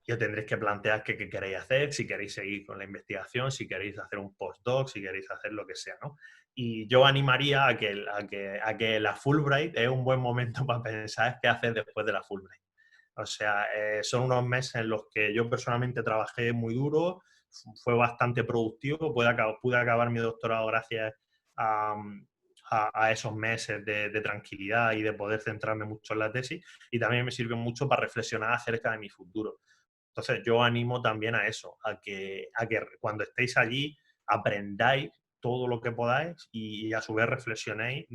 ya tendréis que plantear qué queréis hacer, si queréis seguir con la investigación, si queréis hacer un postdoc, si queréis hacer lo que sea, ¿no? Y yo animaría a que la Fulbright es un buen momento para pensar qué hacer después de la Fulbright. O sea, son unos meses en los que yo personalmente trabajé muy duro, fue bastante productivo, pude acabar mi doctorado gracias a esos meses de tranquilidad y de poder centrarme mucho en la tesis, y también me sirvió mucho para reflexionar acerca de mi futuro. Entonces yo animo también a eso, a que cuando estéis allí aprendáis todo lo que podáis y a su vez reflexionéis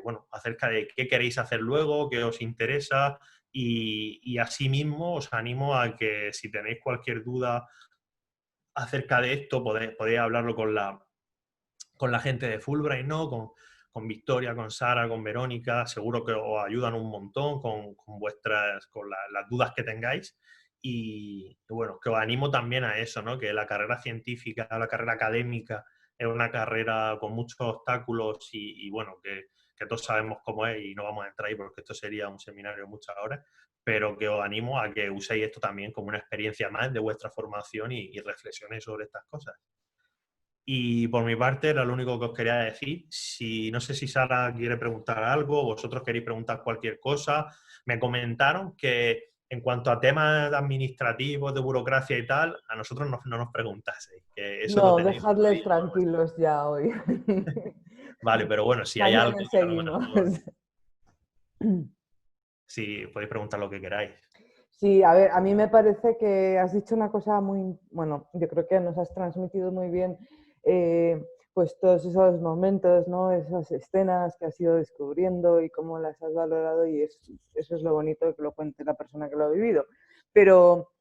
bueno, acerca de qué queréis hacer luego, qué os interesa, y asimismo os animo a que si tenéis cualquier duda acerca de esto, podéis hablarlo con la gente de Fulbright, ¿no? Con Victoria, con Sara, con Verónica, seguro que os ayudan un montón con las dudas que tengáis. Y bueno, que os animo también a eso, ¿no? Que la carrera científica, la carrera académica es una carrera con muchos obstáculos y bueno, que todos sabemos cómo es y no vamos a entrar ahí porque esto sería un seminario de muchas horas, pero que os animo a que uséis esto también como una experiencia más de vuestra formación y reflexionéis sobre estas cosas. Y por mi parte era lo único que os quería decir. No sé si Sara quiere preguntar algo, vosotros queréis preguntar cualquier cosa. Me comentaron que en cuanto a temas administrativos, de burocracia y tal, a nosotros no nos preguntaseis. Que eso lo No, tenéis dejadles resuelto. tranquilos ya hoy. Vale, pero bueno, si hay algo Mañana que a lo seguimos. mejor, sí, podéis preguntar lo que queráis. Sí, a ver, a mí me parece que has dicho una cosa muy, bueno, yo creo que nos has transmitido muy bien pues todos esos momentos, ¿no? Esas escenas que has ido descubriendo y cómo las has valorado, y eso es lo bonito de que lo cuente la persona que lo ha vivido. Pero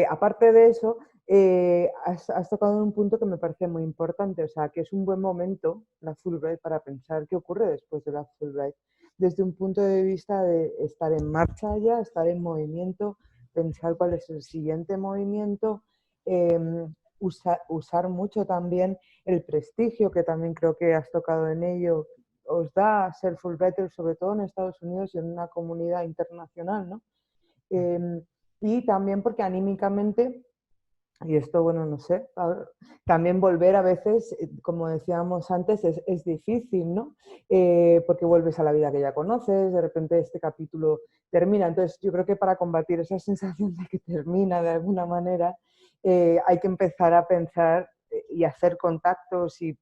aparte de eso, has tocado un punto que me parece muy importante, o sea, que es un buen momento la Fulbright para pensar qué ocurre después de la Fulbright, desde un punto de vista de estar en marcha ya, estar en movimiento, pensar cuál es el siguiente movimiento, usar mucho también el prestigio, que también creo que has tocado en ello, os da ser Fulbrighter, sobre todo en Estados Unidos y en una comunidad internacional, ¿no? Y también porque anímicamente, y esto, bueno, no sé, también volver a veces, como decíamos antes, es difícil, ¿no? Porque vuelves a la vida que ya conoces, de repente este capítulo termina. Entonces, yo creo que para combatir esa sensación de que termina de alguna manera, hay que empezar a pensar y hacer contactos y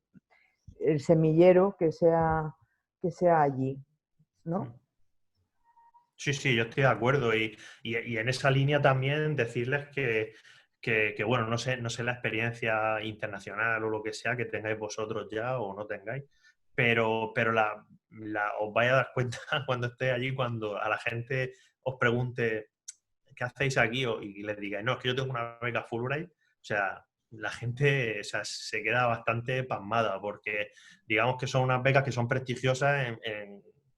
el semillero que sea allí, ¿no? Sí, sí, yo estoy de acuerdo. Y en esa línea también decirles que bueno, no sé la experiencia internacional o lo que sea que tengáis vosotros ya o no tengáis, pero os vais a dar cuenta cuando estéis allí, cuando a la gente os pregunte ¿qué hacéis aquí? Y les digáis, no, es que yo tengo una beca Fulbright, o sea, la gente, o sea, se queda bastante pasmada porque digamos que son unas becas que son prestigiosas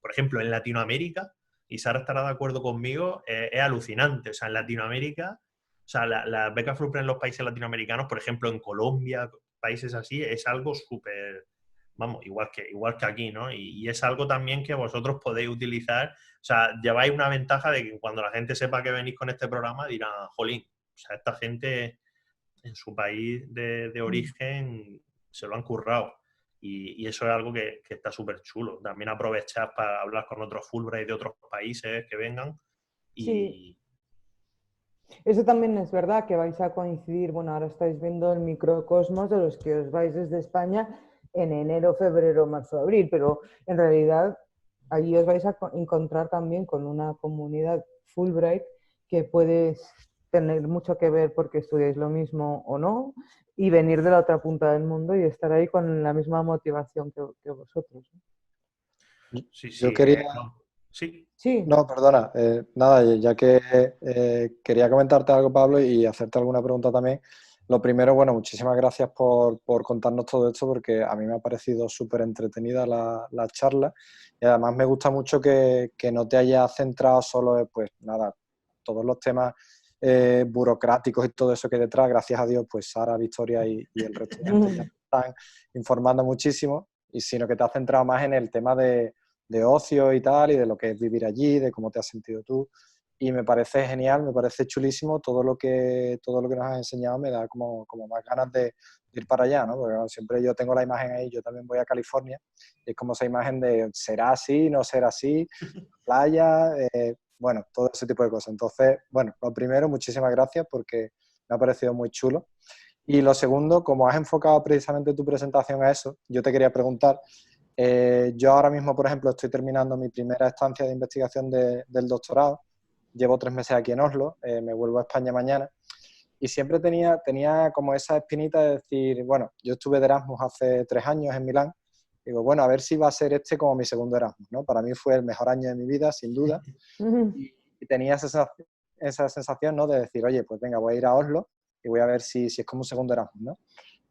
por ejemplo, en Latinoamérica, y Sara estará de acuerdo conmigo, es alucinante. O sea, en Latinoamérica, o sea, las becas Fulbright en los países latinoamericanos, por ejemplo, en Colombia, países así, es algo súper, vamos, igual que aquí, ¿no? Y es algo también que vosotros podéis utilizar. O sea, lleváis una ventaja de que cuando la gente sepa que venís con este programa dirán, jolín, o sea, esta gente en su país de origen se lo han currado. Y eso es algo que está súper chulo. También aprovechar para hablar con otros Fulbright de otros países que vengan. Sí, Y eso también es verdad que vais a coincidir, bueno, ahora estáis viendo el microcosmos de los que os vais desde España en enero, febrero, marzo, abril, pero en realidad allí os vais a encontrar también con una comunidad Fulbright que puede tener mucho que ver porque estudiáis lo mismo o no y venir de la otra punta del mundo y estar ahí con la misma motivación que vosotros. sí, Yo sí, quería, sí. Sí, no, perdona, nada, ya que quería comentarte algo, Pablo, y hacerte alguna pregunta también. Lo primero, bueno, muchísimas gracias por contarnos todo esto, porque a mí me ha parecido súper entretenida la charla, y además me gusta mucho que no te hayas centrado solo en, pues nada, todos los temas burocráticos y todo eso que hay detrás. Gracias a Dios, pues Sara, Victoria y el resto de gente ya están informando muchísimo, y sino que te has centrado más en el tema de ocio y tal, y de lo que es vivir allí, de cómo te has sentido tú. Y me parece genial, me parece chulísimo todo lo que nos has enseñado. Me da como más ganas de ir para allá, ¿no? Porque bueno, siempre yo tengo la imagen ahí, yo también voy a California, y es como esa imagen de será así, no será así, playa, bueno, todo ese tipo de cosas. Entonces, bueno, lo primero, muchísimas gracias porque me ha parecido muy chulo. Y lo segundo, como has enfocado precisamente tu presentación a eso, yo te quería preguntar, yo ahora mismo, por ejemplo, estoy terminando mi primera estancia de investigación del doctorado. Llevo 3 meses aquí en Oslo, me vuelvo a España mañana. Y siempre tenía como esa espinita de decir, bueno, yo estuve de Erasmus hace 3 años en Milán. Digo, bueno, a ver si va a ser este como mi segundo Erasmus, ¿no? Para mí fue el mejor año de mi vida, sin duda. Y tenía esa sensación, ¿no? De decir, oye, pues venga, voy a ir a Oslo y voy a ver si es como un segundo Erasmus, ¿no?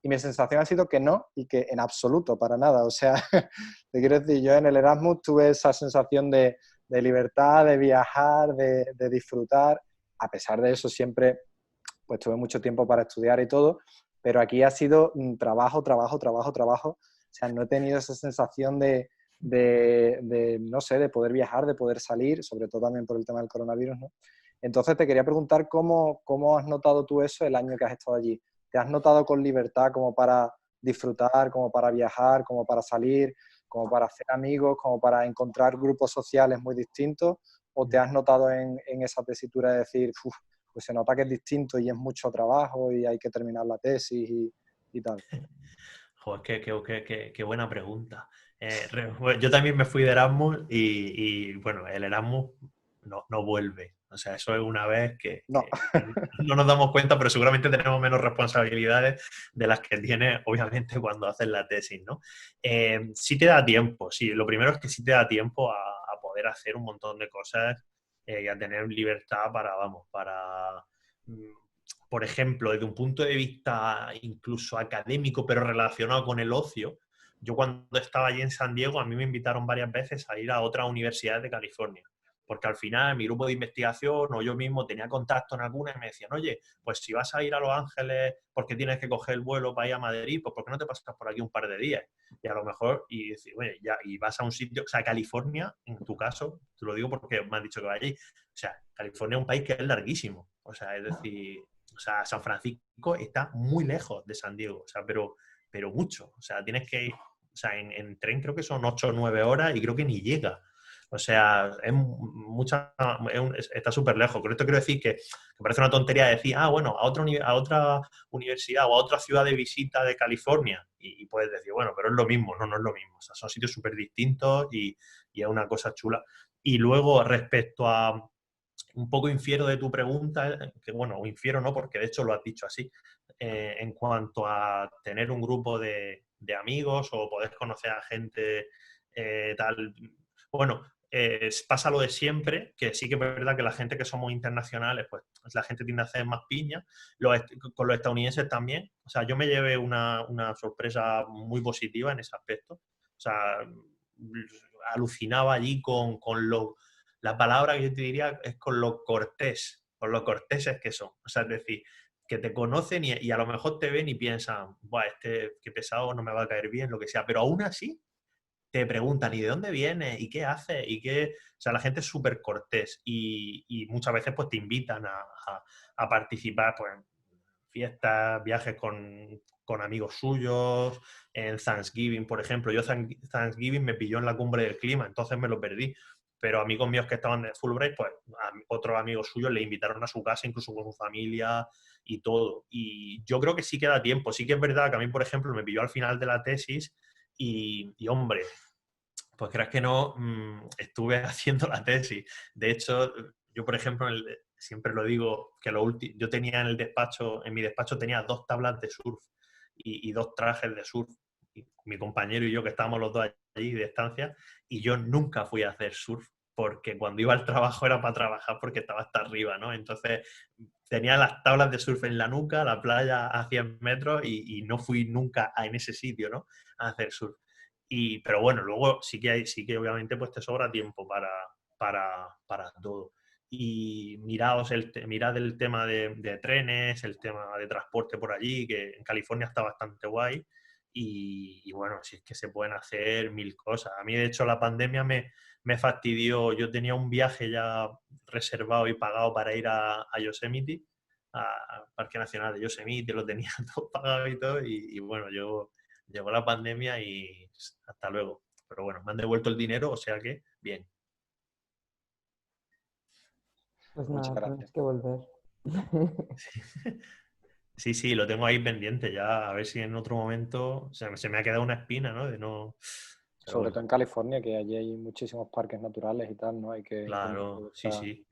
Y mi sensación ha sido que no, y que en absoluto, para nada. O sea, te quiero decir, yo en el Erasmus tuve esa sensación de libertad, de viajar, de disfrutar. A pesar de eso, siempre pues tuve mucho tiempo para estudiar y todo, pero aquí ha sido trabajo, trabajo, trabajo, trabajo. O sea, no he tenido esa sensación no sé, de poder viajar, de poder salir, sobre todo también por el tema del coronavirus, ¿no? Entonces te quería preguntar cómo has notado tú eso el año que has estado allí. ¿Te has notado con libertad como para disfrutar, como para viajar, como para salir, como para hacer amigos, como para encontrar grupos sociales muy distintos? ¿O te has notado en esa tesitura de decir, pues se nota que es distinto y es mucho trabajo y hay que terminar la tesis y tal? Joder, qué buena pregunta. Bueno, yo también me fui de Erasmus y bueno, el Erasmus no vuelve. O sea, eso es una vez No. que no nos damos cuenta, pero seguramente tenemos menos responsabilidades de las que tienes, obviamente, cuando haces la tesis, ¿no? Sí te da tiempo, sí. Lo primero es que sí te da tiempo a poder hacer un montón de cosas y a tener libertad por ejemplo, desde un punto de vista incluso académico, pero relacionado con el ocio. Yo cuando estaba allí en San Diego, a mí me invitaron varias veces a ir a otras universidades de California, porque al final mi grupo de investigación o yo mismo tenía contacto en alguna y me decían, oye, pues si vas a ir a Los Ángeles porque tienes que coger el vuelo para ir a Madrid, pues ¿por qué no te pasas por aquí un par de días? Y a lo mejor, y decir, oye, ya, y vas a un sitio, o sea, California, en tu caso, te lo digo porque me has dicho que va allí, o sea, California es un país que es larguísimo, o sea, es decir, o sea, San Francisco está muy lejos de San Diego, o sea, pero mucho. O sea, tienes que ir, o sea, en tren creo que son 8 o 9 horas y creo que ni llega. O sea, está súper lejos. Con esto quiero decir que parece una tontería decir, bueno, a otra universidad o a otra ciudad de visita de California. Y puedes decir, bueno, pero es lo mismo. No, no es lo mismo. O sea, son sitios súper distintos y es una cosa chula. Y luego, respecto a un poco infiero de tu pregunta, que bueno, infiero no, porque de hecho lo has dicho así, en cuanto a tener un grupo de amigos o poder conocer a gente tal. Bueno, pasa lo de siempre, que sí que es verdad que la gente que somos internacionales, pues la gente tiende a hacer más piña, con los estadounidenses también. O sea, yo me llevé una sorpresa muy positiva en ese aspecto. O sea, alucinaba allí con la palabra que yo te diría es con lo corteses que son. O sea, es decir, que te conocen y a lo mejor te ven y piensan, buah, qué pesado, no me va a caer bien, lo que sea, pero aún así te preguntan, ¿y de dónde vienes? ¿Y qué haces? O sea, la gente es súper cortés y muchas veces pues te invitan a participar pues, en fiestas, viajes con amigos suyos, en Thanksgiving, por ejemplo. Yo Thanksgiving me pilló en la cumbre del clima, entonces me lo perdí. Pero amigos míos que estaban de Fulbright, pues otros amigos suyos le invitaron a su casa, incluso con su familia y todo. Y yo creo que sí queda tiempo. Sí que es verdad que a mí, por ejemplo, me pilló al final de la tesis y hombre, pues creas que no, estuve haciendo la tesis. De hecho, yo, por ejemplo, siempre lo digo, que yo tenía en mi despacho tenía 2 tablas de surf y 2 trajes de surf. Y mi compañero y yo, que estábamos los dos allí de estancia, y yo nunca fui a hacer surf, porque cuando iba al trabajo era para trabajar porque estaba hasta arriba, ¿no? Entonces tenía las tablas de surf en la nuca, la playa a 100 metros y no fui nunca en ese sitio, ¿no? A hacer surf. Pero bueno, luego sí que obviamente pues te sobra tiempo para todo. Y mirad el tema de trenes, el tema de transporte por allí, que en California está bastante guay. Y bueno, si es que se pueden hacer 1000 cosas. A mí, de hecho, la pandemia me fastidió. Yo tenía un viaje ya reservado y pagado para ir a Yosemite, al Parque Nacional de Yosemite, lo tenía todo pagado y todo. Y bueno, llegó la pandemia y hasta luego. Pero bueno, me han devuelto el dinero, o sea que bien. Pues Muchas nada, tienes gracias. que volver. Sí, lo tengo ahí pendiente ya, a ver si en otro momento se me ha quedado una espina, ¿no? Pero Sobre bueno, todo en California, que allí hay muchísimos parques naturales y tal, ¿no? Hay que claro, aprovechar sí. por allí.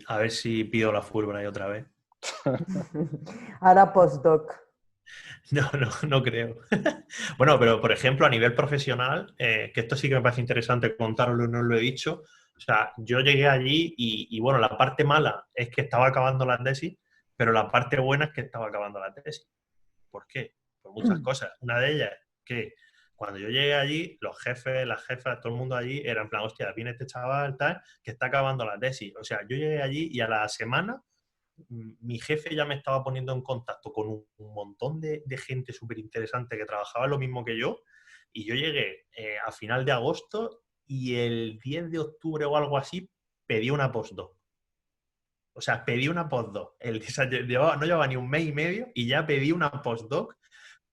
A ver si pido la Fulbright otra vez. Ahora postdoc. No creo. Bueno, pero por ejemplo, a nivel profesional, que esto sí que me parece interesante contarlo, no lo he dicho. O sea, yo llegué allí y bueno, la parte mala es que estaba acabando la tesis, pero la parte buena es que estaba acabando la tesis. ¿Por qué? Por muchas cosas. Una de ellas es que cuando yo llegué allí, los jefes, las jefas, todo el mundo allí era en plan, hostia, viene este chaval tal, que está acabando la tesis. O sea, yo llegué allí y a la semana mi jefe ya me estaba poniendo en contacto con un montón de gente súper interesante que trabajaba lo mismo que yo, y yo llegué a final de agosto y el 10 de octubre o algo así pedí una postdoc. O sea, pedí una postdoc. No llevaba ni un mes y medio y ya pedí una postdoc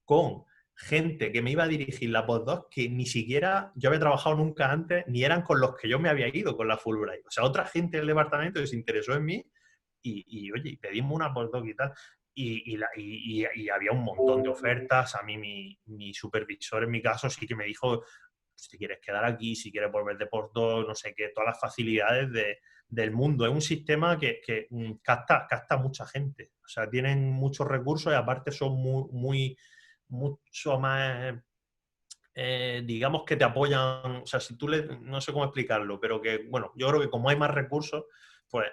con gente que me iba a dirigir la postdoc que ni siquiera yo había trabajado nunca antes, ni eran con los que yo me había ido con la Fulbright. O sea, otra gente del departamento que se interesó en mí oye, pedimos una postdoc y tal. Y había un montón de ofertas. A mí mi supervisor, en mi caso, sí que me dijo, si quieres quedar aquí, si quieres volver de postdoc, no sé qué, todas las facilidades del mundo. Es un sistema que capta mucha gente. O sea, tienen muchos recursos y aparte son mucho más, digamos que te apoyan, o sea, si tú no sé cómo explicarlo, pero que, bueno, yo creo que como hay más recursos, pues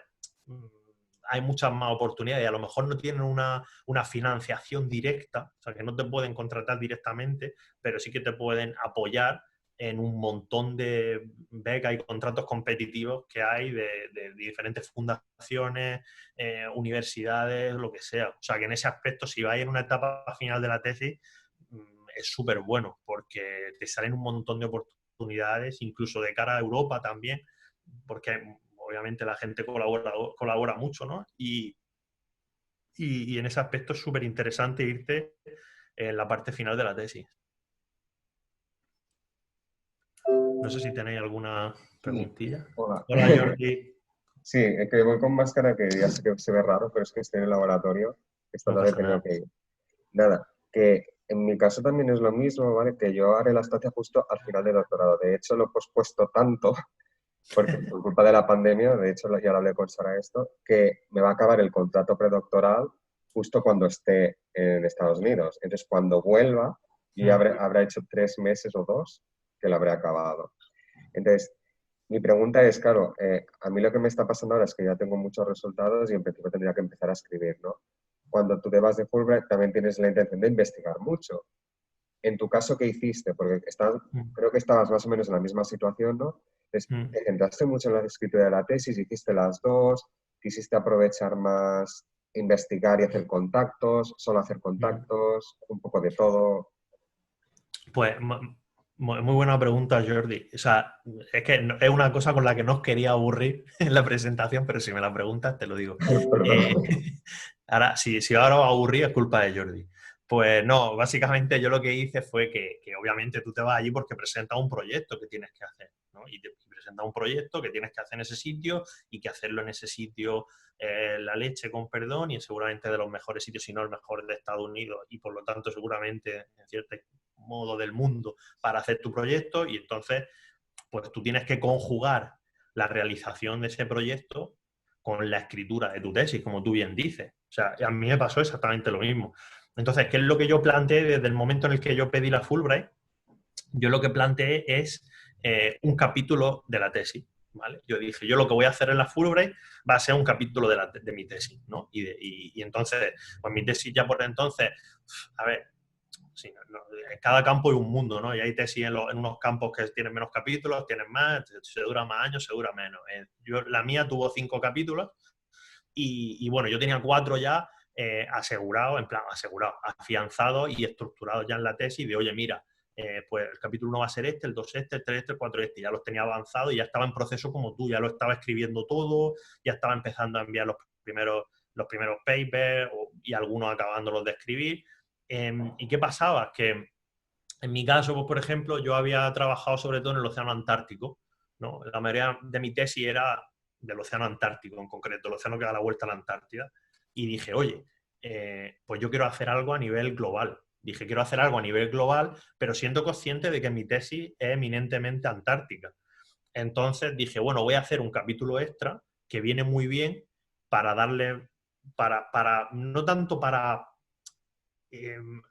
hay muchas más oportunidades y a lo mejor no tienen una financiación directa, o sea, que no te pueden contratar directamente, pero sí que te pueden apoyar en un montón de becas y contratos competitivos que hay de diferentes fundaciones, universidades, lo que sea. O sea, que en ese aspecto, si vais en una etapa final de la tesis, es súper bueno porque te salen un montón de oportunidades, incluso de cara a Europa también, porque obviamente la gente colabora mucho, ¿no? Y en ese aspecto es súper interesante irte en la parte final de la tesis. No sé si tenéis alguna preguntilla. Hola. Hola, Jordi. Sí, es que voy con máscara, que ya sé que se ve raro, pero es que estoy en el laboratorio. Esta No tarde pasa tenía nada. que ir. Nada, que en mi caso también es lo mismo, ¿vale? Que yo haré la estancia justo al final del doctorado. De hecho, lo he pospuesto tanto, porque por culpa de la pandemia, de hecho ya lo hablé con Sara esto, que me va a acabar el contrato predoctoral justo cuando esté en Estados Unidos. Entonces, cuando vuelva, yo ya habrá hecho 3 meses o 2 que lo habré acabado. Entonces, Mi pregunta es, claro, a mí lo que me está pasando ahora es que ya tengo muchos resultados y en principio tendría que empezar a escribir, ¿no? Cuando tú te vas de Fulbright también tienes la intención de investigar mucho. En tu caso, ¿qué hiciste? Porque creo que estabas más o menos en la misma situación, ¿no? ¿Te centraste mucho en la escritura de la tesis? ¿Hiciste las dos? ¿Quisiste aprovechar más investigar y hacer contactos? ¿Solo hacer contactos? ¿Un poco de todo? Pues muy buena pregunta, Jordi. O sea, es que es una cosa con la que no os quería aburrir en la presentación, pero si me la preguntas, te lo digo. Ahora, si ahora os aburrí, es culpa de Jordi. Pues no, básicamente yo lo que hice fue que obviamente tú te vas allí porque presentas un proyecto que tienes que hacer, ¿no? Y te presentas un proyecto que tienes que hacer en ese sitio y que hacerlo en ese sitio la leche, con perdón, y seguramente de los mejores sitios, si no el mejor de Estados Unidos, y por lo tanto seguramente en cierto modo del mundo para hacer tu proyecto. Y entonces pues tú tienes que conjugar la realización de ese proyecto con la escritura de tu tesis, como tú bien dices. O sea, a mí me pasó exactamente lo mismo. Entonces, ¿qué es lo que yo planteé desde el momento en el que yo pedí la Fulbright? Yo lo que planteé es un capítulo de la tesis, ¿vale? Yo dije, yo lo que voy a hacer en la Fulbright va a ser un capítulo de mi tesis, ¿no? Y entonces, pues mi tesis ya por entonces, a ver, sí, en cada campo hay un mundo, ¿no? Y hay tesis en unos campos que tienen menos capítulos, tienen más, se dura más años, se dura menos. La mía tuvo 5 capítulos y bueno, yo tenía 4 ya asegurados, en plan asegurados, afianzados y estructurados ya en la tesis de, oye, mira, pues el capítulo 1 va a ser este, el 2 este, el 3 este, el 4 este. Ya los tenía avanzados y ya estaba en proceso como tú, ya lo estaba escribiendo todo, ya estaba empezando a enviar los primeros papers y algunos acabándolos de escribir. ¿Y qué pasaba? Que en mi caso, pues, por ejemplo, yo había trabajado sobre todo en el océano Antártico, ¿no? La mayoría de mi tesis era del océano Antártico en concreto, el océano que da la vuelta a la Antártida. Y dije, oye, pues yo quiero hacer algo a nivel global. Dije, quiero hacer algo a nivel global, pero siendo consciente de que mi tesis es eminentemente antártica. Entonces dije, bueno, voy a hacer un capítulo extra que viene muy bien para darle, no tanto para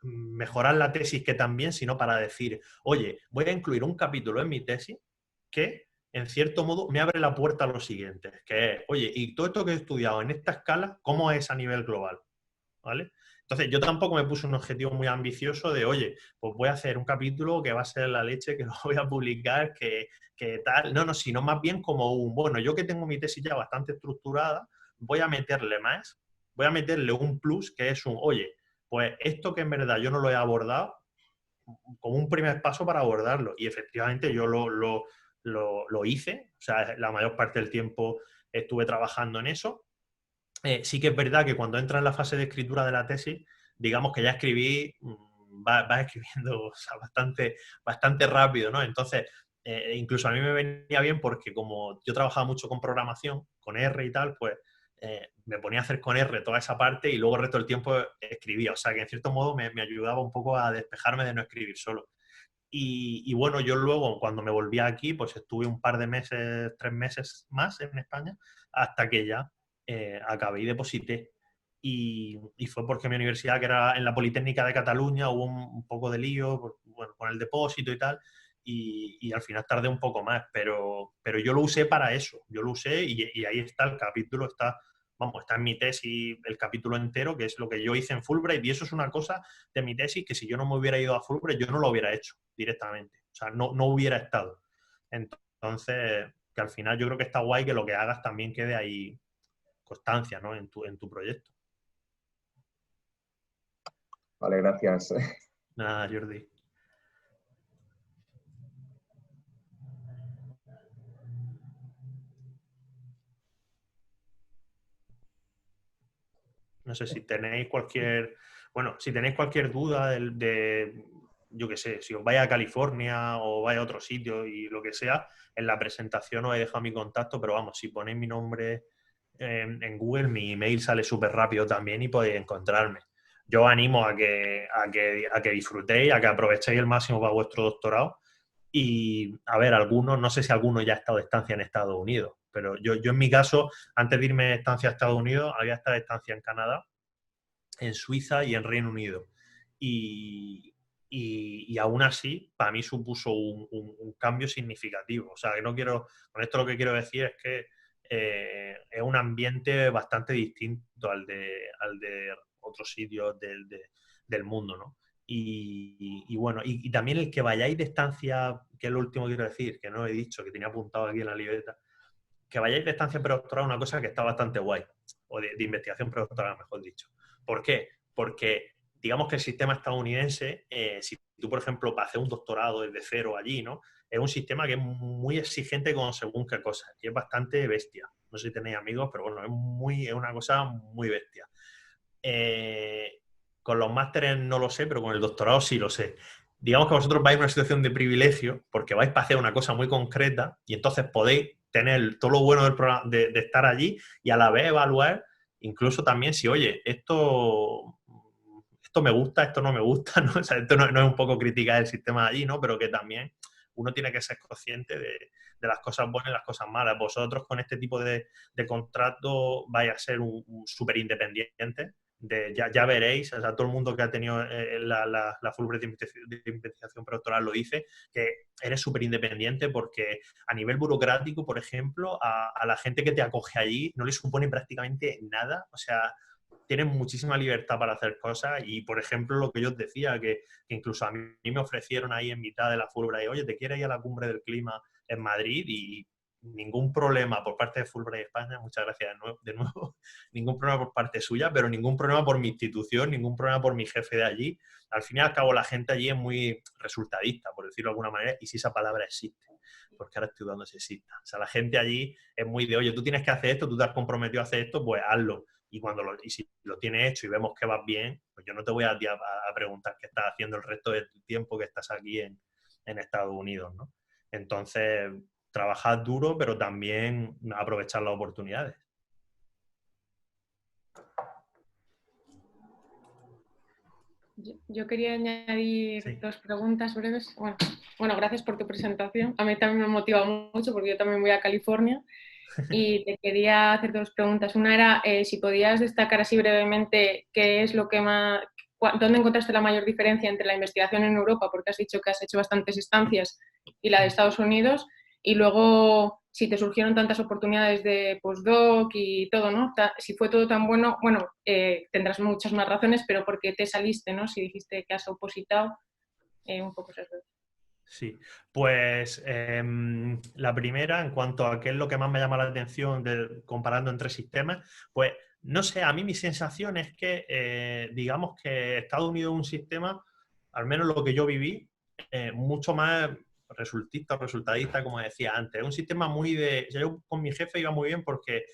mejorar la tesis que también, sino para decir, oye, voy a incluir un capítulo en mi tesis que, en cierto modo, me abre la puerta a lo siguiente, que es, oye, y todo esto que he estudiado en esta escala, ¿cómo es a nivel global? ¿Vale? Entonces, yo tampoco me puse un objetivo muy ambicioso de, oye, pues voy a hacer un capítulo que va a ser la leche, que lo voy a publicar, que tal. No, sino más bien como bueno, yo que tengo mi tesis ya bastante estructurada, voy a meterle más, voy a meterle un plus que es oye, pues esto que en verdad yo no lo he abordado, como un primer paso para abordarlo. Y efectivamente yo lo hice, o sea, la mayor parte del tiempo estuve trabajando en eso. Sí que es verdad que cuando entra en la fase de escritura de la tesis, digamos que ya escribí, vas escribiendo, o sea, bastante rápido, ¿no? Entonces, incluso a mí me venía bien porque como yo trabajaba mucho con programación, con R y tal, pues me ponía a hacer con R toda esa parte y luego el resto del tiempo escribía. O sea, que en cierto modo me ayudaba un poco a despejarme de no escribir solo. Y bueno, yo luego, cuando me volví aquí, pues estuve un par de meses, 3 meses más en España, hasta que ya acabé y deposité. Y fue porque mi universidad, que era en la Politécnica de Cataluña, hubo un poco de lío bueno, con el depósito y tal, y al final tardé un poco más, pero yo lo usé para eso, yo lo usé y ahí está el capítulo, está en mi tesis el capítulo entero, que es lo que yo hice en Fulbright, y eso es una cosa de mi tesis que si yo no me hubiera ido a Fulbright, yo no lo hubiera hecho directamente, o sea, no hubiera estado. Entonces, que al final yo creo que está guay que lo que hagas también quede ahí constancia, ¿no? en tu proyecto. Vale, gracias. Nada, Jordi. No sé si tenéis cualquier duda yo qué sé, si os vais a California o vais a otro sitio y lo que sea, en la presentación os he dejado mi contacto, pero vamos, si ponéis mi nombre en Google, mi email sale súper rápido también y podéis encontrarme. Yo os animo a que disfrutéis, a que aprovechéis el máximo para vuestro doctorado. Y, a ver, no sé si alguno ya ha estado de estancia en Estados Unidos, pero yo en mi caso, antes de irme de estancia a Estados Unidos, había estado de estancia en Canadá, en Suiza y en Reino Unido. Y y aún así, para mí supuso un cambio significativo. O sea, que no quiero, con esto lo que quiero decir es que es un ambiente bastante distinto al de otros sitios del mundo, ¿no? Y bueno, y también el que vayáis de estancia, que es lo último que quiero decir, que no he dicho, que tenía apuntado aquí en la libreta, que vayáis de estancia predoctoral es una cosa que está bastante guay, o de investigación predoctoral, mejor dicho. ¿Por qué? Porque digamos que el sistema estadounidense, si tú, por ejemplo, para hacer un doctorado desde cero allí, ¿no? Es un sistema que es muy exigente con según qué cosas, y es bastante bestia. No sé si tenéis amigos, pero bueno, es una cosa muy bestia. Con los másteres no lo sé, pero con el doctorado sí lo sé. Digamos que vosotros vais a una situación de privilegio porque vais para hacer una cosa muy concreta y entonces podéis tener todo lo bueno del programa, de estar allí y a la vez evaluar, incluso también si, oye, esto me gusta, esto no me gusta, ¿no? O sea, esto no es un poco criticar el sistema de allí, ¿no? Pero que también uno tiene que ser consciente de las cosas buenas y las cosas malas. Vosotros con este tipo de contrato vais a ser un súper independiente. Ya veréis, o sea, todo el mundo que ha tenido la Fulbright de investigación predoctoral lo dice, que eres súper independiente porque a nivel burocrático, por ejemplo, a la gente que te acoge allí no le supone prácticamente nada. O sea, tienen muchísima libertad para hacer cosas y, por ejemplo, lo que yo os decía, que incluso a mí me ofrecieron ahí en mitad de la Fulbright, oye, ¿te quieres ir a la cumbre del clima en Madrid? Y ningún problema por parte de Fulbright España, muchas gracias de nuevo, ningún problema por parte suya, pero ningún problema por mi institución, ningún problema por mi jefe de allí. Al fin y al cabo, la gente allí es muy resultadista, por decirlo de alguna manera, y si esa palabra existe, porque ahora estoy dudando si existe. O sea, la gente allí es muy de, oye, tú tienes que hacer esto, tú te has comprometido a hacer esto, pues hazlo. Y si lo tienes hecho y vemos que vas bien, pues yo no te voy a preguntar qué estás haciendo el resto del tiempo que estás aquí en Estados Unidos, ¿no? Entonces, trabajad duro, pero también aprovechar las oportunidades. Yo quería añadir Sí. 2 preguntas breves. Bueno, gracias por tu presentación. A mí también me motiva mucho porque yo también voy a California. Y te quería hacer 2 preguntas. Una era si podías destacar así brevemente qué es lo que más, dónde encontraste la mayor diferencia entre la investigación en Europa, porque has dicho que has hecho bastantes estancias, y la de Estados Unidos, y luego si te surgieron tantas oportunidades de postdoc y todo, ¿no? Si fue todo tan bueno, tendrás muchas más razones, pero ¿por qué te saliste, no? Si dijiste que has opositado, un poco esas 2. Sí, pues la primera, en cuanto a qué es lo que más me llama la atención comparando entre sistemas, pues no sé, a mí mi sensación es que digamos que Estados Unidos es un sistema, al menos lo que yo viví, mucho más resultadista, como decía antes. Es un sistema muy de... Yo con mi jefe iba muy bien porque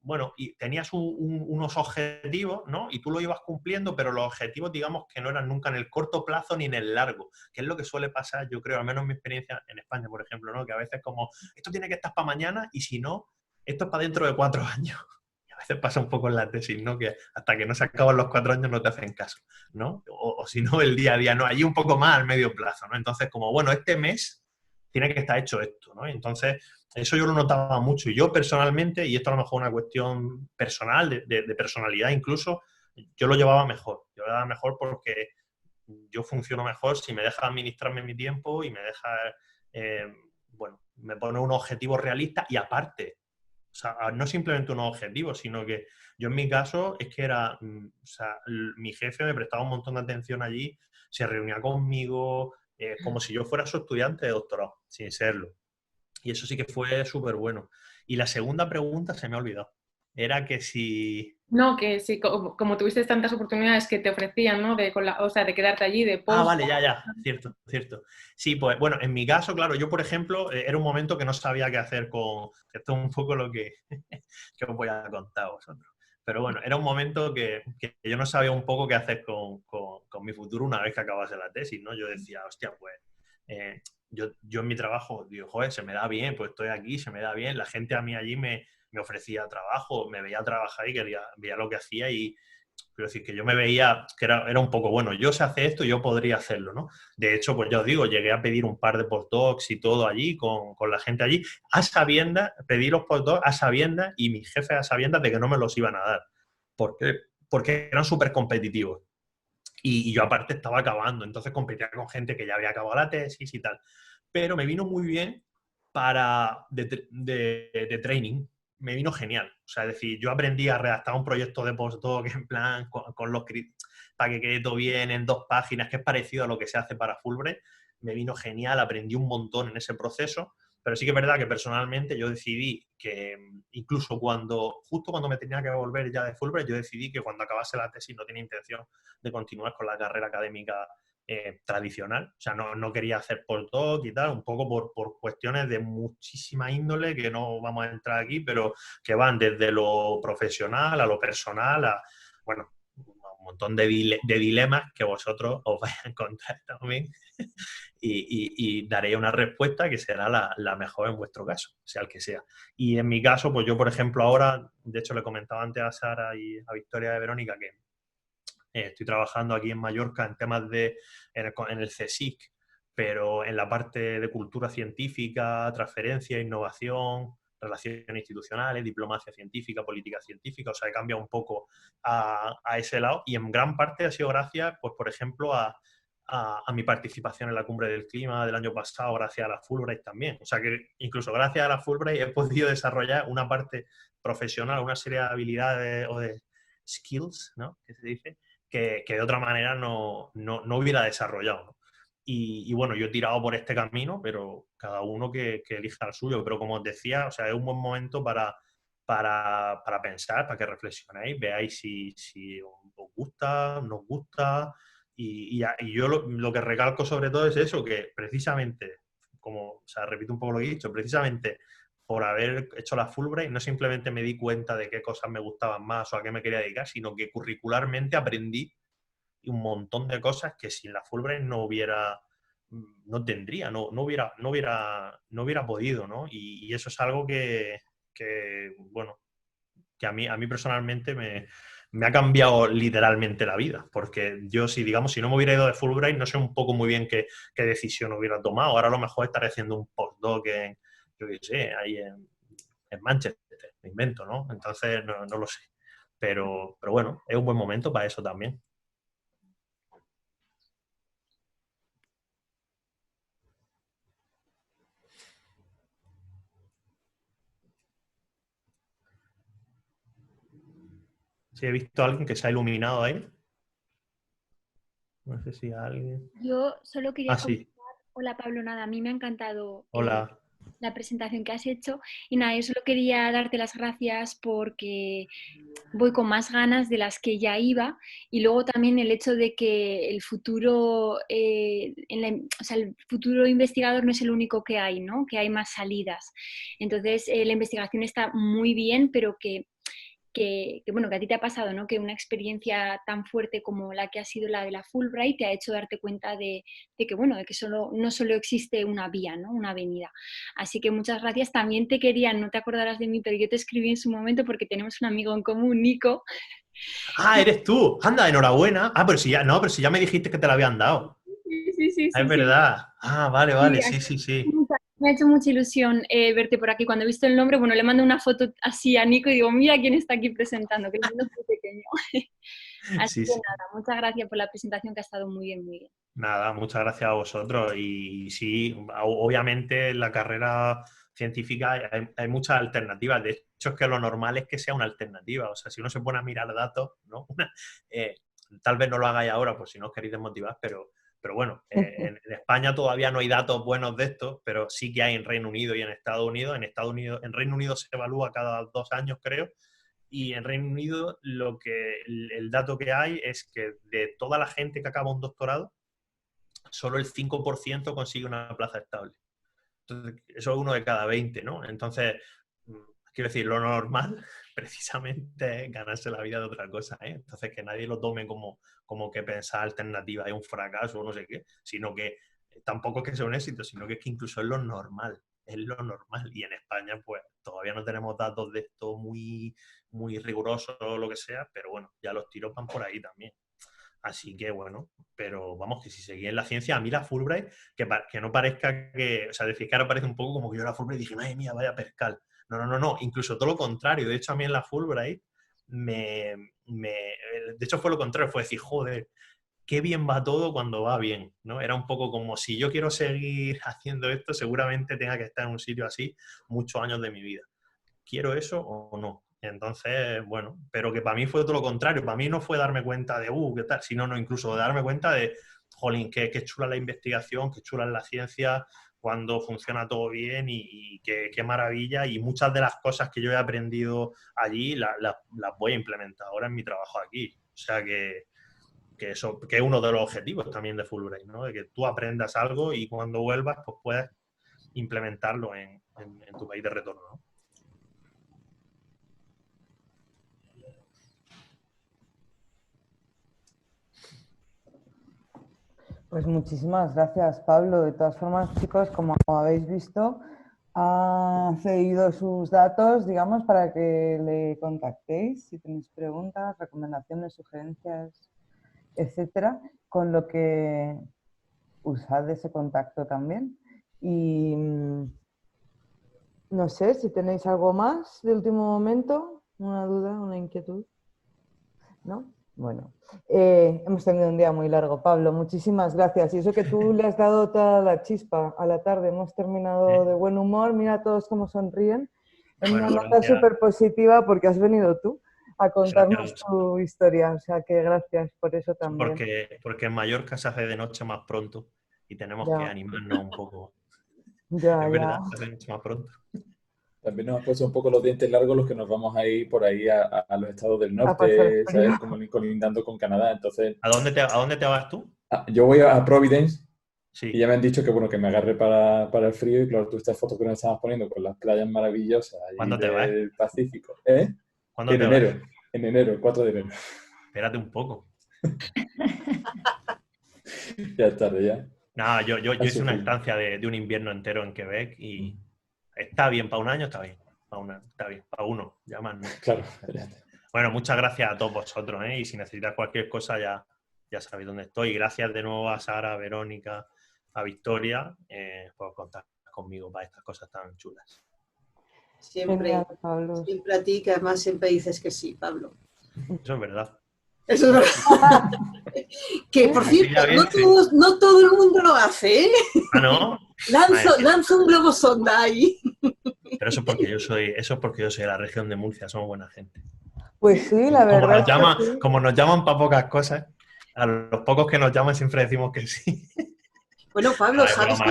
bueno, y tenías unos objetivos, ¿no? Y tú lo ibas cumpliendo, pero los objetivos, digamos, que no eran nunca en el corto plazo ni en el largo, que es lo que suele pasar, yo creo, al menos en mi experiencia en España, por ejemplo, ¿no? Que a veces como, esto tiene que estar para mañana y si no, esto es para dentro de 4 años. Y a veces pasa un poco en la tesis, ¿no? Que hasta que no se acaban los 4 años no te hacen caso, ¿no? O si no, el día a día, ¿no? Allí un poco más al medio plazo, ¿no? Entonces, como, bueno, este mes tiene que estar hecho esto, ¿no? Entonces, eso yo lo notaba mucho. Y yo personalmente, y esto a lo mejor es una cuestión personal, de personalidad incluso, yo lo llevaba mejor. Yo lo llevaba mejor porque yo funciono mejor si me deja administrarme mi tiempo y me deja, bueno, me pone un objetivo realista y aparte, o sea, no simplemente unos objetivos, sino que yo en mi caso es que era, o sea, mi jefe me prestaba un montón de atención allí, se reunía conmigo, como si yo fuera su estudiante de doctorado, sin serlo. Y eso sí que fue súper bueno. Y la segunda pregunta se me ha olvidado. Era que si... No, que sí, como tuviste tantas oportunidades que te ofrecían, ¿no? O sea, de quedarte allí, de post. Ah, vale, ya. Cierto, cierto. Sí, pues bueno, en mi caso, claro, yo por ejemplo, era un momento que no sabía qué hacer con... Esto es un poco lo que os voy a contar a vosotros. Pero bueno, era un momento que yo no sabía un poco qué hacer con mi futuro una vez que acabase la tesis, ¿no? Yo decía, hostia, pues... yo en mi trabajo digo, joder, se me da bien, pues estoy aquí, se me da bien. La gente a mí allí me ofrecía trabajo, me veía trabajar y veía lo que hacía y quiero decir que yo me veía que era un poco, bueno, yo sé hacer esto y yo podría hacerlo, ¿no? De hecho, pues ya os digo, llegué a pedir un par de postdocs y todo allí con la gente allí, a sabiendas, pedí los postdocs a sabiendas y mi jefe a sabiendas de que no me los iban a dar. ¿Por qué? Porque eran súper competitivos. Y yo aparte estaba acabando, entonces competía con gente que ya había acabado la tesis y tal. Pero me vino muy bien de training, me vino genial. O sea, es decir, yo aprendí a redactar un proyecto de postdoc en plan con los para que quede todo bien en 2 páginas, que es parecido a lo que se hace para Fulbright. Me vino genial, aprendí un montón en ese proceso, pero sí que es verdad que personalmente yo decidí que incluso justo cuando me tenía que volver ya de Fulbright, yo decidí que cuando acabase la tesis no tenía intención de continuar con la carrera académica tradicional. O sea, no quería hacer postdoc y tal, un poco por cuestiones de muchísima índole que no vamos a entrar aquí, pero que van desde lo profesional a lo personal, bueno, un montón de dilemas que vosotros os vais a encontrar también y daré una respuesta que será la mejor en vuestro caso, sea el que sea. Y en mi caso, pues yo, por ejemplo, ahora, de hecho le comentaba antes a Sara y a Victoria de Verónica que estoy trabajando aquí en Mallorca en temas en el CSIC, pero en la parte de cultura científica, transferencia, innovación, relaciones institucionales, diplomacia científica, política científica, o sea, he cambiado un poco a ese lado y en gran parte ha sido gracias, pues, por ejemplo, a mi participación en la Cumbre del Clima del año pasado, gracias a la Fulbright también. O sea que incluso gracias a la Fulbright he podido desarrollar una parte profesional, una serie de habilidades o de skills, ¿no?, que se dice, que de otra manera no hubiera desarrollado, ¿no? Y bueno, yo he tirado por este camino, pero cada uno que elija el suyo. Pero como os decía, o sea, es un buen momento para pensar, para que reflexionéis, veáis si os gusta, no os gusta. Y yo lo que recalco sobre todo es eso, que precisamente, o sea, repito un poco lo que he dicho, precisamente por haber hecho la Fulbright, no simplemente me di cuenta de qué cosas me gustaban más o a qué me quería dedicar, sino que curricularmente aprendí un montón de cosas que sin la Fulbright no hubiera podido, ¿no? Y eso es algo bueno, que a mí personalmente me ha cambiado literalmente la vida, porque yo si no me hubiera ido de Fulbright, no sé un poco muy bien qué decisión hubiera tomado. Ahora a lo mejor estaré haciendo un postdoc yo qué sé, ahí en Manchester, me invento, ¿no? Entonces no lo sé. Pero bueno, es un buen momento para eso también. Sí, he visto a alguien que se ha iluminado ahí. No sé si alguien... Yo solo quería sí. comentar, hola Pablo, nada, a mí me ha encantado Hola. la presentación que has hecho y nada, yo solo quería darte las gracias porque voy con más ganas de las que ya iba y luego también el hecho de que el futuro, o sea, el futuro investigador no es el único que hay, ¿no? Que hay más salidas. Entonces, la investigación está muy bien, pero bueno, que a ti te ha pasado, ¿no? Que una experiencia tan fuerte como la que ha sido la de la Fulbright te ha hecho darte cuenta de que, bueno, de que no solo existe una vía, ¿no? Una avenida. Así que muchas gracias. También te quería, no te acordarás de mí, pero yo te escribí en su momento porque tenemos un amigo en común, Nico. Ah, eres tú. Anda, enhorabuena. Ah, pero si ya me dijiste que te la habían dado. Sí. Es verdad. Ah, vale, sí. Me ha hecho mucha ilusión verte por aquí. Cuando he visto el nombre, bueno, le mando una foto así a Nico y digo, mira quién está aquí presentando, que el mundo es muy pequeño. Así que nada, muchas gracias por la presentación que ha estado muy bien, muy bien. Nada, muchas gracias a vosotros. Y sí, obviamente en la carrera científica hay muchas alternativas. De hecho, es que lo normal es que sea una alternativa. O sea, si uno se pone a mirar datos, ¿no? Tal vez no lo hagáis ahora, pues si no os queréis desmotivar, pero bueno, en España todavía no hay datos buenos de esto, pero sí que hay en Reino Unido y en Estados Unidos. En Reino Unido se evalúa cada 2 años, creo, y en Reino Unido el dato que hay es que de toda la gente que acaba un doctorado, solo el 5% consigue una plaza estable. Entonces, eso es 1 de cada 20, ¿no? Entonces, quiero decir, lo normal precisamente es ganarse la vida de otra cosa, ¿eh? Entonces, que nadie lo tome como que pensar alternativa es un fracaso o no sé qué, sino que tampoco es que sea un éxito, sino que es que incluso es lo normal. Y en España, pues, todavía no tenemos datos de esto muy, muy rigurosos o lo que sea, pero bueno, ya los tiros van por ahí también. Así que bueno, pero vamos, que si seguís en la ciencia, a mí la Fulbright, que no parezca que, o sea, decir que ahora parece un poco como que yo la Fulbright dije, madre mía, vaya pescar. No, incluso todo lo contrario. De hecho, a mí en la Fulbright de hecho fue lo contrario, fue decir, joder, qué bien va todo cuando va bien, ¿no? Era un poco como si yo quiero seguir haciendo esto, seguramente tenga que estar en un sitio así muchos años de mi vida. ¿Quiero eso o no? Entonces, bueno, pero que para mí fue todo lo contrario. Para mí no fue darme cuenta de, qué tal, sino no, incluso darme cuenta de, jolín, qué chula la investigación, qué chula es la ciencia, cuando funciona todo bien y qué maravilla. Y muchas de las cosas que yo he aprendido allí las voy a implementar ahora en mi trabajo aquí. O sea que eso que es uno de los objetivos también de Fulbright, ¿no? De que tú aprendas algo y cuando vuelvas pues puedas implementarlo en tu país de retorno, ¿no? Pues muchísimas gracias, Pablo. De todas formas, chicos, como habéis visto, ha cedido sus datos, digamos, para que le contactéis si tenéis preguntas, recomendaciones, sugerencias, etcétera, con lo que usad ese contacto también. Y no sé si tenéis algo más de último momento, una duda, una inquietud, ¿no? Bueno, hemos tenido un día muy largo, Pablo, muchísimas gracias. Y eso que tú le has dado toda la chispa a la tarde, hemos terminado de buen humor, mira todos cómo sonríen, en una nota súper positiva porque has venido tú a contarnos tu historia, o sea que gracias por eso también. Porque en Mallorca se hace de noche más pronto y tenemos que animarnos un poco. Ya, es verdad, se hace de noche más pronto. También nos han puesto un poco los dientes largos los que nos vamos a ir por ahí a los estados del norte, ¿sabes? Como colindando con Canadá. Entonces, ¿A dónde te vas tú? Yo voy a Providence. Sí. Y ya me han dicho que bueno, que me agarre para el frío y claro, tú estas fotos que nos estabas poniendo con las playas maravillosas ¿Cuándo te vas? del Pacífico. ¿Cuándo te vas? En enero, el 4 de enero. Espérate un poco. Ya es tarde, ya. No, yo hice una estancia de un invierno entero en Quebec y está bien, para un año está bien. Está bien, para uno, ya más no. Claro. Bueno, muchas gracias a todos vosotros, ¿eh? Y si necesitas cualquier cosa ya sabéis dónde estoy. Gracias de nuevo a Sara, a Verónica, a Victoria por contar conmigo para estas cosas tan chulas. Siempre a ti, que además siempre dices que sí, Pablo. Eso es verdad. Eso es verdad. Que por cierto, no todo el mundo lo hace, ¿eh? ¿Ah, no? Lanzo un globo sonda ahí. Pero eso es porque yo soy de la región de Murcia, somos buena gente. Pues sí, la verdad. Como nos llaman para pocas cosas, a los pocos que nos llaman siempre decimos que sí. Bueno, Pablo, ¿sabes que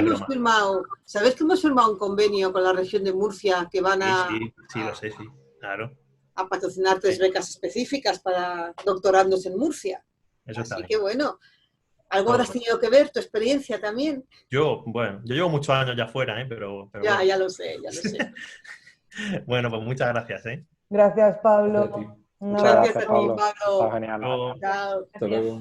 hemos firmado un convenio con la región de Murcia que van a... Sí, lo sé, sí, claro. A patrocinar 3 becas específicas para doctorandos en Murcia. Eso está Así bien. que bueno, algo habrás tenido que ver, tu experiencia también. Yo llevo muchos años ya fuera, pero ya, bueno. ya lo sé. Bueno, pues muchas gracias, ¿eh? Gracias, Pablo. Gracias a ti, Pablo. Está genial. Chao. Hasta luego.